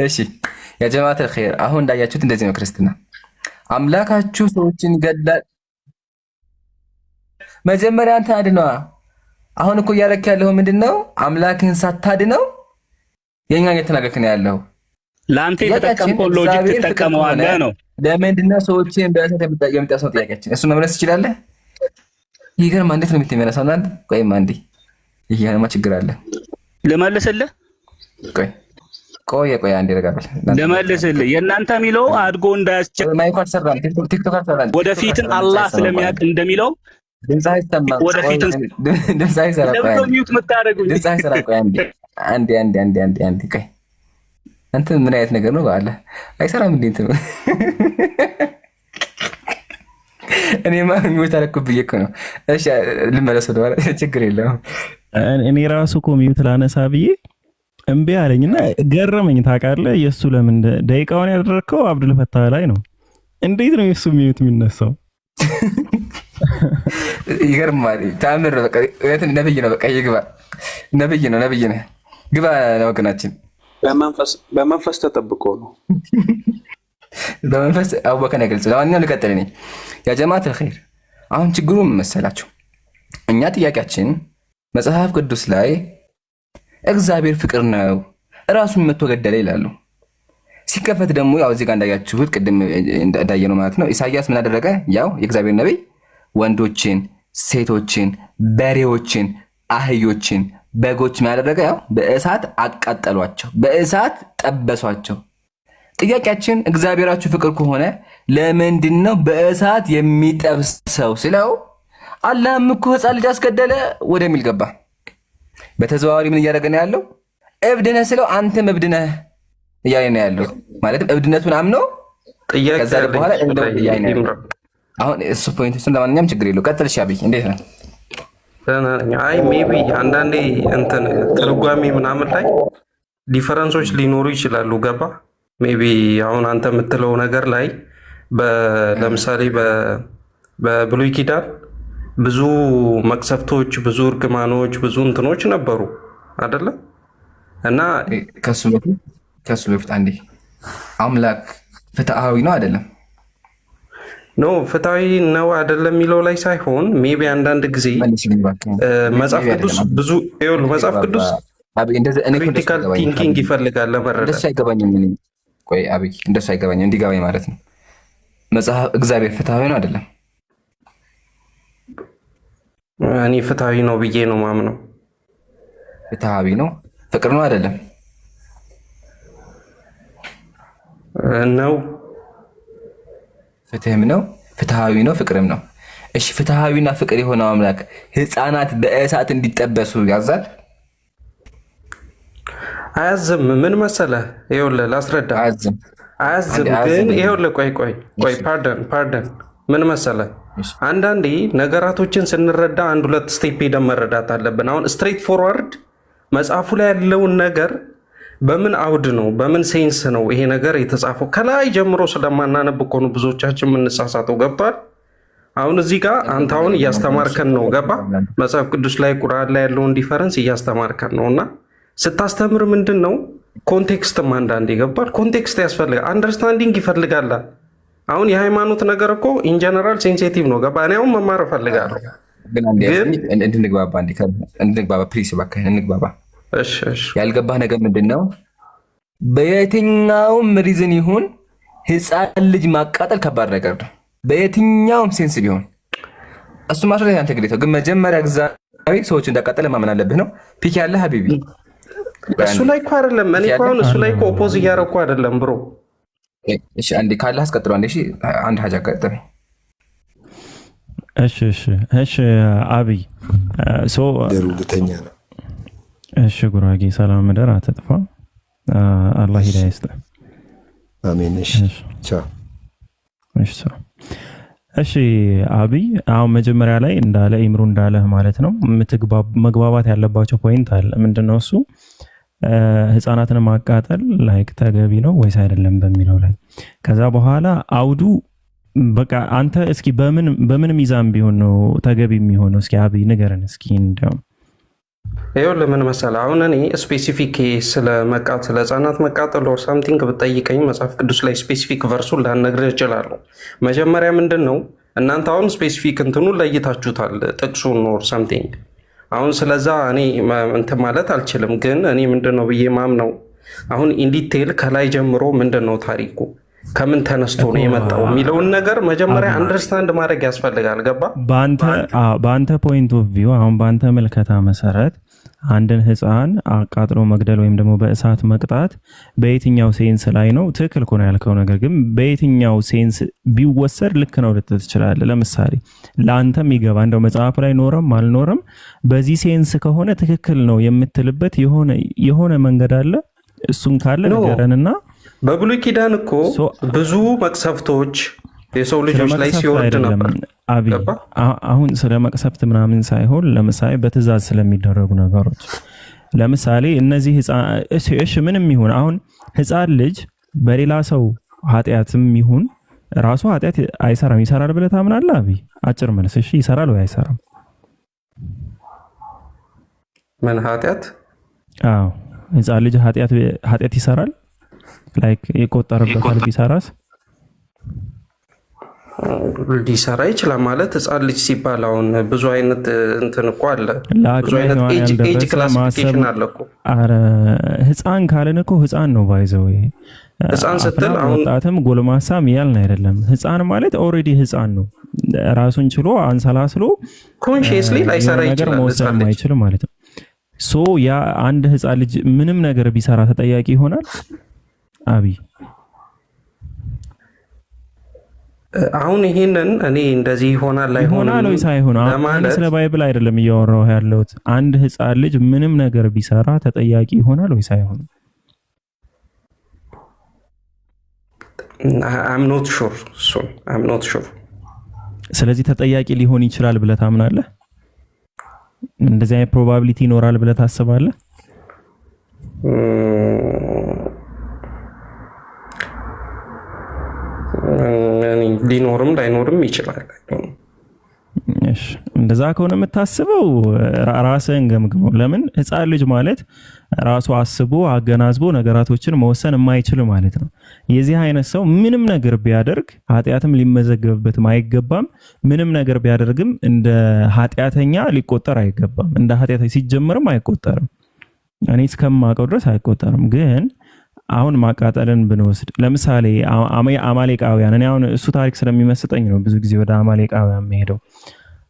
እሺ ያ ጀማዓተል ኸይር፣ አሁን እንዳያችሁት እንደዚህ ነው ክርስትና። አምላካችሁ ሰዎችን ገዳል። መጀመሪያ አንተ አድነዋ። አሁን እኮ እያደረክ ያለው ምንድነው? አምላክህን ሳታድነው የኛ እየተናገርክ ነው ያለው። ለአንተ የተጠቀምከው ሎጂክ ትጠቀመዋለህ ነው። ለምንድነው ሰዎችን በእሳት የምታስነው? ጥያቄያችን እሱ መመለስ ትችላለህ? ይገርም። እንዴት ነው የምትመለሰው? እናንተ ቆይማ እንዴ ይሄማ ችግር አለ። ልመልስልህ። ቆይ አንዴ ረጋብል ልመልስልህ። የእናንተ የሚለው አድጎ እንዳያስቸግር ማይኳት ሰራን ቲክቶክ አሰራን ወደፊትን አላህ ስለሚያውቅ እንደሚለው ድምጽ አይሰማም። ወደፊትን ድምጽ አይሰራም። ለምን ሚውት የምታደርጉኝ? ድምጽ አይሰራም። ቆይ አንዴ ቆይ አንተ ምን አይነት ነገር ነው? ባለ አይሰራም እንዴ? እንትን እኔማ ሚውት አደረኩብኝ እኮ ነው። እሺ ልመለስ ወደ ኋላ። ችግር የለውም። እኔ ራሱ እኮ ሚውት ላነሳ ብዬ እምቢ አለኝና ገረመኝ። ታውቃለህ የእሱ ለምን ደቂቃውን ያደረግከው አብዱል ፈታህ ላይ ነው። እንዴት ነው የእሱ ሚውት የሚነሳው? ይገርማል። ታምር በቃ ነብይ ነው። በቃ ይግባ። ነብይ ነው። ግባ ለወገናችን። በመንፈስ ተጠብቆ ነው። በመንፈስ አወከን አይገልጽ። ለማንኛውም ልቀጥል እኔ ያ ጀማዓተል ኸይር። አሁን ችግሩ ምን መሰላችሁ? እኛ ጥያቄያችን መጽሐፍ ቅዱስ ላይ እግዚአብሔር ፍቅር ነው ራሱን መጥቶ ገደለ ይላሉ። ሲከፈት ደግሞ ያው እዚህ ጋር እንዳያችሁት ቅድም እንዳየነው ማለት ነው ኢሳይያስ ምን አደረገ? ያው የእግዚአብሔር ነብይ ወንዶችን፣ ሴቶችን፣ በሬዎችን፣ አህዮችን፣ በጎች ምን አደረገ? ያው በእሳት አቃጠሏቸው፣ በእሳት ጠበሷቸው። ጥያቄያችን እግዚአብሔራችሁ ፍቅር ከሆነ ለምንድን ነው በእሳት የሚጠብሰው ስለው አላህም እኮ ሕፃን ልጅ አስገደለ ወደሚል ገባ። በተዘዋዋሪ ምን እያደረገ ነው ያለው? እብድ ነህ ስለው አንተም እብድ ነህ እያለ ነው ያለው። ማለትም እብድነቱን አምኖ ከዛ በኋላ እንደው እያለ ነው። አሁን እሱ ፖይንት እሱን ለማንኛውም ችግር የለው። ቀጥል ሻቢ እንዴት ነው? አይ ሜቢ አንዳንዴ እንትን ትርጓሜ ምናምን ላይ ዲፈረንሶች ሊኖሩ ይችላሉ። ገባ ሜቢ አሁን አንተ የምትለው ነገር ላይ ለምሳሌ በብሉይ ኪዳን ብዙ መቅሰፍቶች፣ ብዙ እርግማኖች፣ ብዙ እንትኖች ነበሩ አይደለ? እና ከሱ በፊት አንዴ አምላክ ፍትሃዊ ነው አይደለም? ኖ ፍትሃዊ ነው አይደለም የሚለው ላይ ሳይሆን ሜቢ አንዳንድ ጊዜ መጽሐፍ ቅዱስ ብዙ መጽሐፍ ቅዱስ ክሪቲካል ቲንኪንግ ይፈልጋል ለመረዳት። እንደሱ አይገባኝም። ቆይ አብይ እንደሱ አይገባኝም። እንዲገባኝ ማለት ነው መጽሐፍ እግዚአብሔር ፍትሃዊ ነው አይደለም? እኔ ፍትሃዊ ነው ብዬ ነው ማምነው። ፍትሃዊ ነው ፍቅር ነው አይደለም? ነው ፍትህም ነው ፍትሃዊ ነው ፍቅርም ነው። እሺ ፍትሃዊና ፍቅር የሆነው አምላክ ሕፃናት በእሳት እንዲጠበሱ ያዛል? አያዝም። ምን መሰለህ? ይኸውልህ ላስረዳ። አያዝም ግን ይኸውልህ ቆይ ፓርደን ምን መሰለህ? አንዳንዴ ነገራቶችን ስንረዳ አንድ ሁለት ስቴፕ ሄደን መረዳት አለብን። አሁን ስትሬት ፎርዋርድ መጽሐፉ ላይ ያለውን ነገር በምን አውድ ነው በምን ሴንስ ነው ይሄ ነገር የተጻፈው ከላይ ጀምሮ ስለማናነብ እኮ ነው ብዙዎቻችን የምንሳሳተው። ገብቷል? አሁን እዚህ ጋር አንተ አሁን እያስተማርከን ነው። ገባ? መጽሐፍ ቅዱስ ላይ ቁርአን ላይ ያለውን ዲፈረንስ እያስተማርከን ነው። እና ስታስተምር ምንድን ነው ኮንቴክስትም አንዳንዴ ይገባል። ኮንቴክስት ያስፈልጋል፣ አንደርስታንዲንግ ይፈልጋል። አሁን የሃይማኖት ነገር እኮ ኢንጀነራል ሴንሲቲቭ ነው። ገባ? እኔ አሁን መማር እፈልጋለሁ ግን እንድንግባባ ፕሊስ እባክህ እንግባባ። ያልገባህ ነገር ምንድን ነው? በየትኛውም ሪዝን ይሁን ሕፃን ልጅ ማቃጠል ከባድ ነገር ነው፣ በየትኛውም ሴንስ ቢሆን። እሱ ማስረት ያንተ ግዴታ። ግን መጀመሪያ እግዚአብሔር ሰዎች እንዳቃጠለ ማመን አለብህ ነው። ፒክ ያለ ሀቢቢ እሱ ላይ እኮ አይደለም። እኔ እኮ አሁን እሱ ላይ እኮ ኦፖዝ እያደረኩ አይደለም ብሮ። እሺ አንዴ ካለ አስቀጥሎ አንድ ሀጃ አጋጠመ። እሺ አብይ ደሩልተኛ ነው። እሺ ጉራጌ ሰላም ምድር አትጥፋ። አላህ ሂዳያ ይስጥህ። አሜን። ቻው። እሺ አብይ አሁን መጀመሪያ ላይ እንዳለ ኢምሩ እንዳለ ማለት ነው መግባባት ያለባቸው ፖይንት አለ። ምንድነው እሱ? ህፃናትን ማቃጠል ላይክ ተገቢ ነው ወይስ አይደለም በሚለው ላይ ከዛ በኋላ አውዱ በቃ አንተ እስኪ በምን ሚዛን ቢሆን ነው ተገቢ የሚሆነው? እስኪ አብይ ንገረን እስኪ። እንደው ይኸው ለምን መሰለህ አሁን እኔ ስፔሲፊክ ስለ ህፃናት መቃጠል ኦር ሳምቲንግ ብጠይቀኝ መጽሐፍ ቅዱስ ላይ ስፔሲፊክ ቨርሱን ላነግርህ እችላለሁ። መጀመሪያ ምንድን ነው እናንተ አሁን ስፔሲፊክ እንትኑ ለይታችሁታል ጥቅሱን ኦር ሳምቲንግ። አሁን ስለዛ እኔ እንትን ማለት አልችልም። ግን እኔ ምንድን ነው ብዬ ማምነው አሁን ኢንዲቴል ከላይ ጀምሮ ምንድን ነው ታሪኩ ከምን ተነስቶ ነው የመጣው የሚለውን ነገር መጀመሪያ አንደርስታንድ ማድረግ ያስፈልጋል። ገባ? በአንተ ፖይንት ኦፍ ቪው አሁን በአንተ መልከታ መሰረት አንድን ህፃን አቃጥሎ መግደል ወይም ደግሞ በእሳት መቅጣት በየትኛው ሴንስ ላይ ነው ትክክል ከሆነ ያልከው ነገር ግን በየትኛው ሴንስ ቢወሰድ ልክ ነው ልትል ትችላለህ? ለምሳሌ ለአንተ የሚገባ እንደው መጽሐፍ ላይ ኖረም አልኖረም በዚህ ሴንስ ከሆነ ትክክል ነው የምትልበት የሆነ መንገድ አለ? እሱን ካለ ንገረንና። በብሉይ ኪዳን እኮ ብዙ መቅሰፍቶች የሰው ልጆች ላይ ሲወርድ ነበር። አሁን ስለ መቅሰፍት ምናምን ሳይሆን ለምሳሌ በትእዛዝ ስለሚደረጉ ነገሮች ለምሳሌ እነዚህ እሺ ምንም ይሁን አሁን ህፃን ልጅ በሌላ ሰው ኃጢአትም ይሁን ራሱ ኃጢአት አይሰራም ይሰራል ብለህ ታምናለህ? አብይ አጭር መልስ። እሺ ይሰራል ወይ አይሰራም? ምን ኃጢአት? አዎ ህፃን ልጅ ኃጢአት ይሰራል ላይክ ይቆጠርበታል ቢሰራስ? ሊሰራ ይችላል ማለት ህፃን ልጅ ሲባል አሁን ብዙ አይነት እንትን እኮ አለ። ብዙ አይነት ኤጅ ክላሲፊኬሽን አለ እኮ። ኧረ ህፃን ካለን እኮ ህፃን ነው ባይዘው። ህፃን ስትል አሁን ወጣትም ጎልማሳም ያልን አይደለም። ህፃን ማለት ኦልሬዲ ህፃን ነው ራሱን ችሎ አንሰላስሎ ኮንሺየስሊ ላይሰራ ይችላል ህፃን ልጅ ማለት ነው። ሶ ያ አንድ ህፃን ልጅ ምንም ነገር ቢሰራ ተጠያቂ ይሆናል? አብይ አሁን ይሄንን እኔ እንደዚህ ይሆናል ይሆናል ወይስ አይሆንም? አሁን ስለ ባይብል አይደለም እያወራሁ ያለሁት። አንድ ህፃን ልጅ ምንም ነገር ቢሰራ ተጠያቂ ይሆናል ወይስ አይሆንም? I'm not sure. So I'm not sure. ስለዚህ ተጠያቂ ሊሆን ይችላል ብለህ ታምናለህ? እንደዚህ አይነት ፕሮባቢሊቲ ይኖራል ብለህ ታስባለህ? ሊኖርም ላይኖርም ይችላል። እሺ እንደዛ ከሆነ የምታስበው ራስህን ገምግመው። ለምን ህፃን ልጅ ማለት ራሱ አስቦ አገናዝቦ ነገራቶችን መወሰን የማይችል ማለት ነው። የዚህ አይነት ሰው ምንም ነገር ቢያደርግ ኃጢአትም ሊመዘገብበት አይገባም። ምንም ነገር ቢያደርግም እንደ ኃጢአተኛ ሊቆጠር አይገባም። እንደ ኃጢአተኛ ሲጀምርም አይቆጠርም። እኔ እስከማውቀው ድረስ አይቆጠርም። ግን አሁን ማቃጠልን ብንወስድ ለምሳሌ አማሌቃውያን፣ እኔ አሁን እሱ ታሪክ ስለሚመስጠኝ ነው ብዙ ጊዜ ወደ አማሌቃውያን የምሄደው።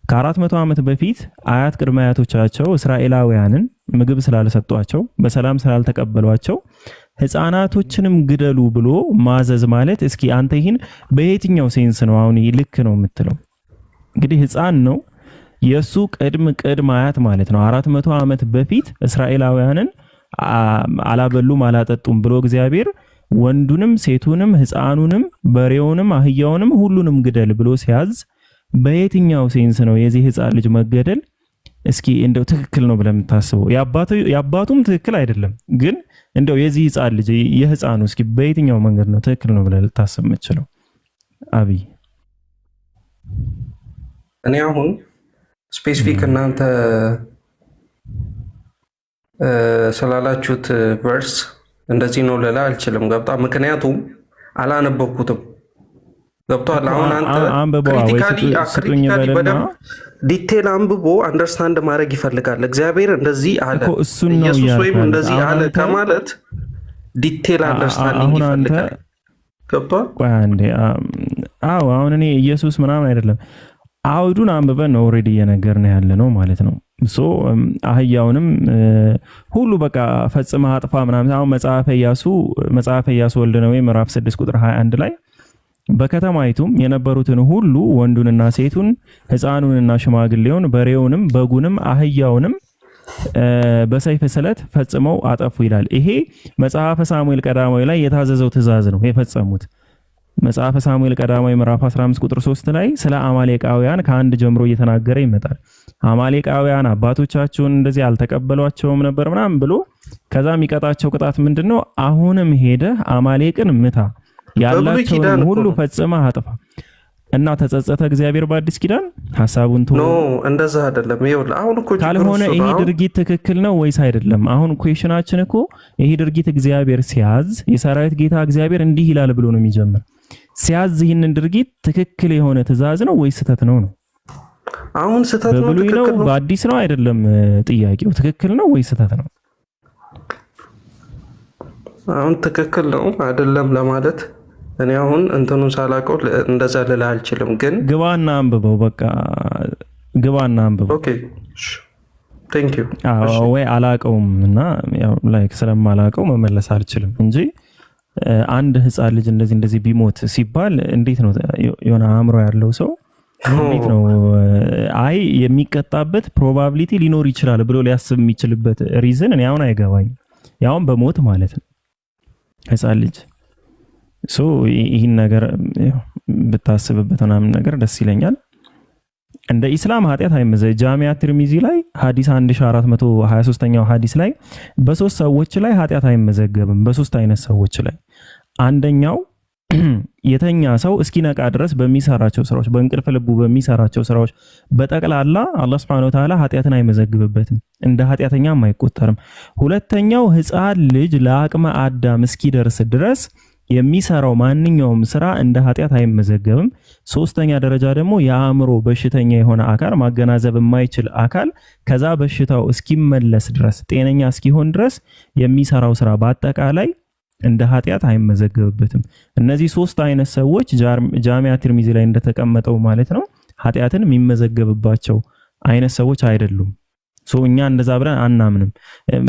ከ400 ዓመት በፊት አያት ቅድመ አያቶቻቸው እስራኤላውያንን ምግብ ስላልሰጧቸው በሰላም ስላልተቀበሏቸው ህፃናቶችንም ግደሉ ብሎ ማዘዝ ማለት እስኪ አንተ ይህን በየትኛው ሴንስ ነው አሁን ልክ ነው የምትለው? እንግዲህ ህፃን ነው የሱ ቅድም አያት ማለት ነው። 400 ዓመት በፊት እስራኤላውያንን አላበሉም አላጠጡም ብሎ እግዚአብሔር ወንዱንም ሴቱንም ህፃኑንም በሬውንም አህያውንም ሁሉንም ግደል ብሎ ሲያዝ በየትኛው ሴንስ ነው የዚህ ህፃን ልጅ መገደል እስኪ እንደው ትክክል ነው ብለን የምታስበው? ያባቱም ትክክል አይደለም፣ ግን እንደው የዚህ ህፃን ልጅ የህፃኑ እስኪ በየትኛው መንገድ ነው ትክክል ነው ብለን ልታስብ የምትችለው? አብይ እኔ አሁን ስፔሲፊክ እናንተ ስላላችሁት ቨርስ እንደዚህ ነው ልላ አልችልም። ገብታ ምክንያቱም አላነበብኩትም። ገብቷል። አሁን አንተ ክሪቲካሊ በደንብ ዲቴል አንብቦ አንደርስታንድ ማድረግ ይፈልጋል። እግዚአብሔር እንደዚህ አለ፣ ኢየሱስ ወይም እንደዚህ አለ ከማለት ዲቴል አንደርስታንዲንግ ይፈልጋል። ገብቷል። ቆይ አንዴ። አዎ አሁን እኔ ኢየሱስ ምናምን አይደለም አውዱን አንብበን ነው ኦሬዲ እየነገርን ያለ ነው ማለት ነው። ሶ አህያውንም ሁሉ በቃ ፈጽመህ አጥፋ ምናምን። አሁን መጽሐፈ ኢያሱ ወልደ ነዌ ምዕራፍ 6 ቁጥር 21 ላይ በከተማይቱም የነበሩትን ሁሉ ወንዱንና ሴቱን ሕፃኑንና ሽማግሌውን በሬውንም በጉንም አህያውንም በሰይፍ ስለት ፈጽመው አጠፉ ይላል። ይሄ መጽሐፈ ሳሙኤል ቀዳማዊ ላይ የታዘዘው ትእዛዝ ነው የፈጸሙት። መጽሐፈ ሳሙኤል ቀዳማዊ ምዕራፍ 15 ቁጥር 3 ላይ ስለ አማሌቃውያን ከአንድ ጀምሮ እየተናገረ ይመጣል። አማሌቃውያን አባቶቻቸውን እንደዚህ አልተቀበሏቸውም ነበር ምናምን ብሎ ከዛ የሚቀጣቸው ቅጣት ምንድነው? አሁንም ሄደህ አማሌቅን ምታ ያላቸውን ሁሉ ፈጽመህ አጥፋ እና ተጸጸተ እግዚአብሔር በአዲስ ኪዳን ሐሳቡን ኖ እንደዛ አይደለም። ይኸውልህ አሁን እኮ ካልሆነ ይሄ ድርጊት ትክክል ነው ወይስ አይደለም? አሁን ኩዌሽናችን እኮ ይሄ ድርጊት እግዚአብሔር ሲያዝ የሰራዊት ጌታ እግዚአብሔር እንዲህ ይላል ብሎ ነው የሚጀምር። ሲያዝ ይህንን ድርጊት ትክክል የሆነ ትእዛዝ ነው ወይስ ስህተት ነው? አሁን ስህተት ነው ትክክል ነው በአዲስ ነው አይደለም? ጥያቄው ትክክል ነው ወይስ ስህተት ነው? አሁን ትክክል ነው አይደለም ለማለት እኔ አሁን እንትኑን ሳላውቀው እንደዛ ልልህ አልችልም። ግን ግባና አንብበው፣ በቃ ግባና አንብበው። ኦኬ ቴንክ ዩ። ወይ አላውቀውም እና ያው ላይክ ስለማላውቀው መመለስ አልችልም እንጂ አንድ ህፃን ልጅ እንደዚህ ቢሞት ሲባል እንዴት ነው የሆነ አእምሮ ያለው ሰው እንዴት ነው አይ የሚቀጣበት ፕሮባቢሊቲ ሊኖር ይችላል ብሎ ሊያስብ የሚችልበት ሪዝን እኔ አሁን አይገባኝም። ያውን በሞት ማለት ነው ህፃን ልጅ ሶ ይህን ነገር ብታስብበት ምናምን ነገር ደስ ይለኛል። እንደ ኢስላም ኃጢአት አይመዘ ጃሚዓ ትርሚዚ ላይ ሐዲስ 1423ኛው ሐዲስ ላይ በሶስት ሰዎች ላይ ኃጢአት አይመዘገብም። በሶስት አይነት ሰዎች ላይ አንደኛው የተኛ ሰው እስኪነቃ ድረስ በሚሰራቸው ስራዎች በእንቅልፍ ልቡ በሚሰራቸው ስራዎች በጠቅላላ አላህ Subhanahu Wa Ta'ala ኃጢአትን አይመዘግብበትም፣ እንደ ኃጢአተኛም አይቆጠርም። ሁለተኛው ህፃን ልጅ ለአቅመ አዳም እስኪደርስ ድረስ የሚሰራው ማንኛውም ስራ እንደ ኃጢአት አይመዘገብም። ሶስተኛ ደረጃ ደግሞ የአእምሮ በሽተኛ የሆነ አካል ማገናዘብ የማይችል አካል ከዛ በሽታው እስኪመለስ ድረስ ጤነኛ እስኪሆን ድረስ የሚሰራው ስራ በአጠቃላይ እንደ ኃጢአት አይመዘገብበትም። እነዚህ ሶስት አይነት ሰዎች ጃሚዓ ትርሚዚ ላይ እንደተቀመጠው ማለት ነው ኃጢአትን የሚመዘገብባቸው አይነት ሰዎች አይደሉም። ሶ እኛ እንደዛ ብለን አናምንም።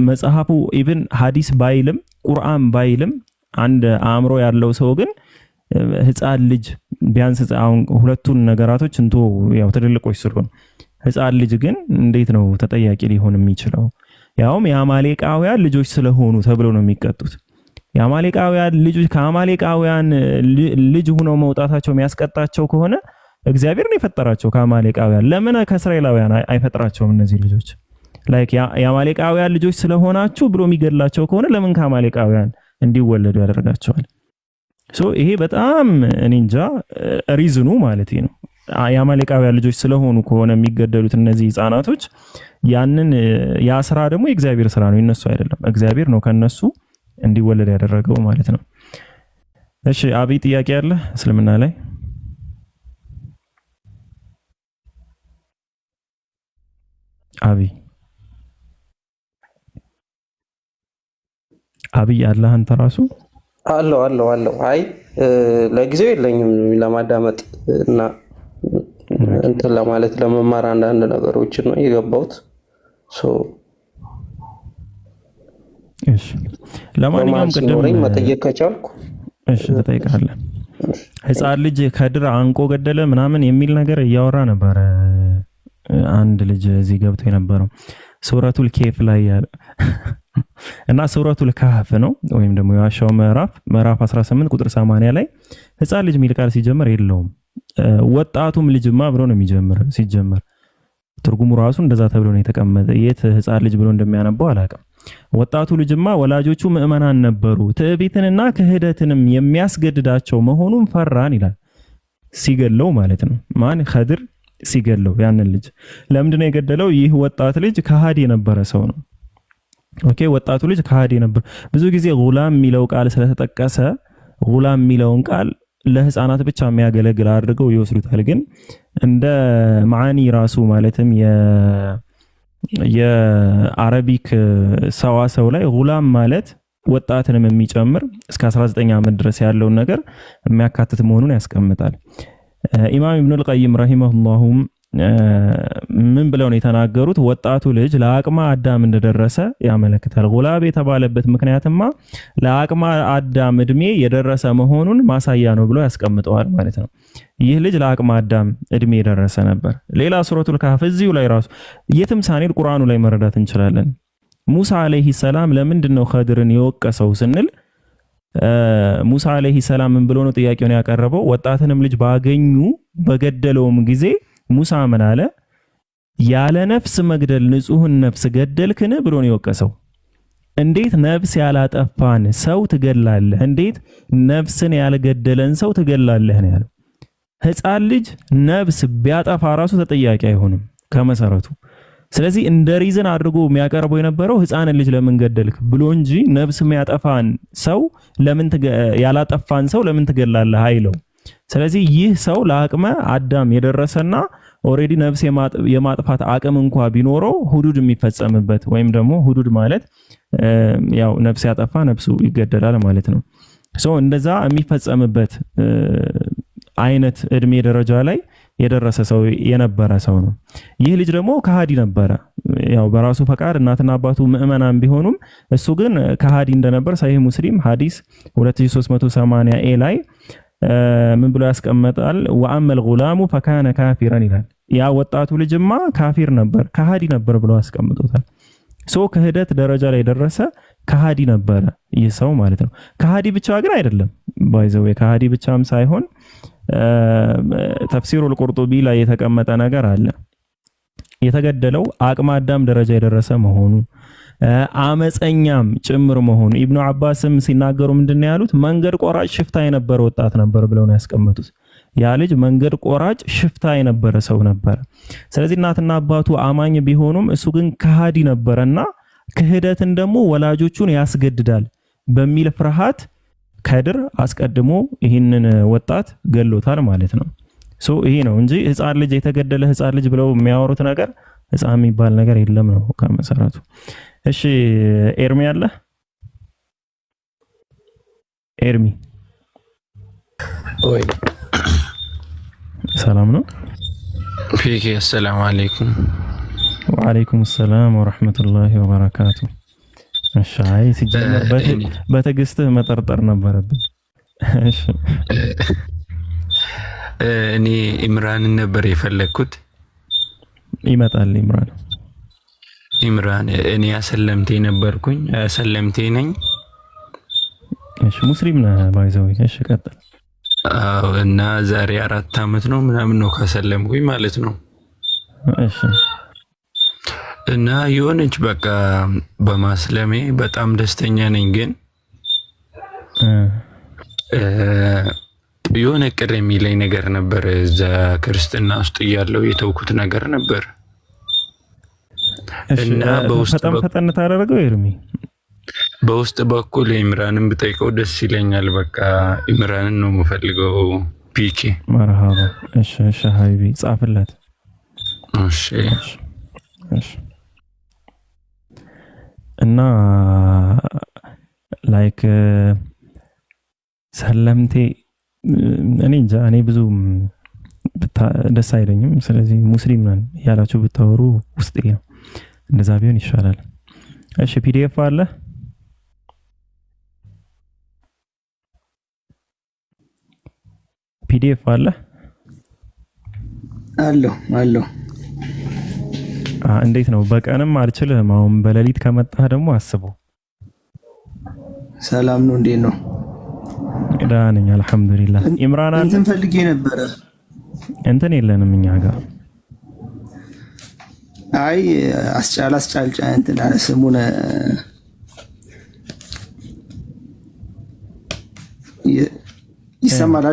መጽሐፉ ኢቭን ሐዲስ ባይልም ቁርአን ባይልም አንድ አእምሮ ያለው ሰው ግን ህፃን ልጅ ቢያንስ አሁን ሁለቱን ነገራቶች እንቶ ያው ትልልቆች ስለሆኑ ህፃን ልጅ ግን እንዴት ነው ተጠያቂ ሊሆን የሚችለው? ያውም የአማሌቃውያን ልጆች ስለሆኑ ተብሎ ነው የሚቀጡት። የአማሌቃውያን ልጆች ከአማሌቃውያን ልጅ ሆነው መውጣታቸው የሚያስቀጣቸው ከሆነ እግዚአብሔር ነው የፈጠራቸው ከአማሌቃውያን። ለምን ከእስራኤላውያን አይፈጥራቸውም? እነዚህ ልጆች ላይክ የአማሌቃውያን ልጆች ስለሆናችሁ ብሎ የሚገድላቸው ከሆነ ለምን ከአማሌቃውያን እንዲወለዱ ያደርጋቸዋል? ይሄ በጣም እኔ እንጃ ሪዝኑ ማለት ነው። የአማሌቃውያን ልጆች ስለሆኑ ከሆነ የሚገደሉት እነዚህ ህፃናቶች ያንን ያ ስራ ደግሞ የእግዚአብሔር ስራ ነው፣ የነሱ አይደለም። እግዚአብሔር ነው ከነሱ እንዲወለድ ያደረገው ማለት ነው። እሺ አብይ ጥያቄ አለ እስልምና ላይ? አብይ አላህ አንተ ራሱ አለው አይ ለጊዜው የለኝም ለማዳመጥ እና እንትን ለማለት ለመማር አንዳንድ ነገሮችን ነው የገባሁት። እሺ ለማንኛውም ቀደም መጠየቅ ከቻልኩ እሺ ተጠይቃለህ። ህፃን ልጅ ከድር አንቆ ገደለ ምናምን የሚል ነገር እያወራ ነበር አንድ ልጅ እዚህ ገብቶ የነበረው ሱረቱል ኬፍ ላይ ያለ እና ሱረቱል ካህፍ ነው ወይም ደግሞ የዋሻው ምዕራፍ 18 ቁጥር 80 ላይ ህፃን ልጅ ሚል ቃል ሲጀምር የለውም። ወጣቱም ልጅማ ብሎ ነው የሚጀምር። ሲጀምር ትርጉሙ ራሱ እንደዛ ተብሎ ነው የተቀመጠ። የት ህፃን ልጅ ብሎ እንደሚያነባው አላውቅም። ወጣቱ ልጅማ ወላጆቹ ምዕመናን ነበሩ፣ ትዕቢትንና ክህደትንም የሚያስገድዳቸው መሆኑን ፈራን ይላል። ሲገለው ማለት ነው። ማን ኸድር ሲገለው ያንን ልጅ ለምንድነው የገደለው? ይህ ወጣት ልጅ ከሃዲ የነበረ ሰው ነው። ኦኬ ወጣቱ ልጅ ከሃዲ ነበር። ብዙ ጊዜ ጉላም የሚለው ቃል ስለተጠቀሰ ጉላም የሚለውን ቃል ለህፃናት ብቻ የሚያገለግል አድርገው ይወስዱታል። ግን እንደ ማዓኒ ራሱ ማለትም የአረቢክ ሰዋሰው ላይ ጉላም ማለት ወጣትንም የሚጨምር እስከ 19 ዓመት ድረስ ያለውን ነገር የሚያካትት መሆኑን ያስቀምጣል። ኢማም ኢብኑ አልቀይም ረሂመሁላሁ ምን ብለው ነው የተናገሩት? ወጣቱ ልጅ ለአቅመ አዳም እንደደረሰ ያመለክታል። ጉላም የተባለበት ምክንያትማ ለአቅመ አዳም እድሜ የደረሰ መሆኑን ማሳያ ነው ብለው ያስቀምጠዋል ማለት ነው። ይህ ልጅ ለአቅመ አዳም እድሜ የደረሰ ነበር። ሌላ ሱረቱል ካህፍ እዚሁ ላይ ራሱ የትም ሳንሄድ ቁርአኑ ላይ መረዳት እንችላለን። ሙሳ አለይሂ ሰላም ለምንድን ነው ኸድርን የወቀሰው ስንል ሙሳ አለይሂ ሰላም ምን ብሎ ነው ጥያቄውን ያቀረበው? ወጣትንም ልጅ ባገኙ በገደለውም ጊዜ ሙሳ ምን አለ? ያለ ነፍስ መግደል ንጹህን ነፍስ ገደልክን ብሎ ነው የወቀሰው። እንዴት ነፍስ ያላጠፋን ሰው ትገላለህ? እንዴት ነፍስን ያልገደለን ሰው ትገላለህ ነው ያለው። ህፃን ልጅ ነፍስ ቢያጠፋ ራሱ ተጠያቂ አይሆንም ከመሰረቱ። ስለዚህ እንደ ሪዝን አድርጎ የሚያቀርበው የነበረው ህፃንን ልጅ ለምን ገደልክ ብሎ እንጂ ነፍስ የሚያጠፋን ሰው ለምን ያላጠፋን ሰው ለምን ትገላለህ አይለው። ስለዚህ ይህ ሰው ለአቅመ አዳም የደረሰና ኦሬዲ ነፍስ የማጥፋት አቅም እንኳ ቢኖረው ሁዱድ የሚፈጸምበት ወይም ደግሞ ሁዱድ ማለት ያው ነፍስ ያጠፋ ነፍሱ ይገደላል ማለት ነው። እንደዛ የሚፈጸምበት አይነት እድሜ ደረጃ ላይ የደረሰ ሰው የነበረ ሰው ነው። ይህ ልጅ ደግሞ ከሃዲ ነበረ። ያው በራሱ ፈቃድ እናትና አባቱ ምዕመናን ቢሆኑም እሱ ግን ከሃዲ እንደነበር ሰሂህ ሙስሊም ሐዲስ 2380 ኤ ላይ ምን ብሎ ያስቀምጣል? ወአመል ጉላሙ ፈካነ ካፊራን ይላል። ያ ወጣቱ ልጅማ ካፊር ነበር ከሃዲ ነበር ብሎ ያስቀምጡታል። ክህደት ደረጃ ላይ ደረሰ ከሃዲ ነበረ ይህ ሰው ማለት ነው። ከሃዲ ብቻ ግን አይደለም ባይዘው ከሃዲ ብቻም ሳይሆን ተፍሲሩል ቁርጡቢ ላይ የተቀመጠ ነገር አለ። የተገደለው አቅመ አዳም ደረጃ የደረሰ መሆኑ አመፀኛም ጭምር መሆኑ ኢብኑ አባስም ሲናገሩ ምንድነው ያሉት? መንገድ ቆራጭ ሽፍታ የነበረ ወጣት ነበር ብለው ነው ያስቀመጡት። ያ ልጅ መንገድ ቆራጭ ሽፍታ የነበረ ሰው ነበር። ስለዚህ እናትና አባቱ አማኝ ቢሆኑም እሱ ግን ከሃዲ ነበርና ክህደትን ደግሞ ወላጆቹን ያስገድዳል በሚል ፍርሃት ከድር አስቀድሞ ይህንን ወጣት ገሎታል ማለት ነው። ይሄ ነው እንጂ ህፃን ልጅ የተገደለ ህፃን ልጅ ብለው የሚያወሩት ነገር ህፃን የሚባል ነገር የለም ነው ከመሰረቱ። እሺ ኤርሚ አለ? ኤርሚ ወይ ሰላም ነው? ፊክ ሰላም አለይኩም። ወአለይኩም ሰላም ወራህመቱላሂ ወበረካቱ። እሺ አይ ሲጀመር በትዕግስትህ መጠርጠር ነበረብኝ። እኔ ኢምራንን ነበር የፈለኩት። ይመጣል ኢምራን እኔ አሰለምቴ ነበርኩኝ፣ አሰለምቴ ነኝ። እሺ ሙስሊም ነህ ባይዘው? እሺ ቀጥል። አዎ እና ዛሬ 4 አመት ነው ምናምን ነው ካሰለምኩኝ ማለት ነው። እሺ እና የሆነች በቃ በማስለሜ በጣም ደስተኛ ነኝ፣ ግን የሆነ ቅር የሚለኝ ነገር ነበር። እዛ ክርስትና ውስጥ እያለው የተውኩት ነገር ነበር እና በውስጥ ፈጠን ታደርገው ይርሚ በውስጥ በኩል ኢምራንን ብጠይቀው ደስ ይለኛል። በቃ ኢምራንን ነው የምፈልገው። ፒኬ መርሃባ። እሺ ሀይቢ ጻፍለት። እሺ እና ላይክ ሰለምቴ እኔ እንጃ፣ እኔ ብዙ ደስ አይለኝም። ስለዚህ ሙስሊም ነን ያላችሁ ብታወሩ ውስጤ ነው፣ እንደዛ ቢሆን ይሻላል። እሺ ፒዲኤፍ አለ? ፒዲኤፍ አለ? አለው። እንዴት ነው? በቀንም አልችልም። አሁን በሌሊት ከመጣህ ደግሞ አስበው። ሰላም ነው? እንዴት ነው? ደህና ነኝ አልሐምዱሊላህ። ኢምራን አለ? እንትን ፈልጌ ነበረ። እንትን የለንም እኛ ጋር። አይ አስጫል እንትን ስሙን ይሰማል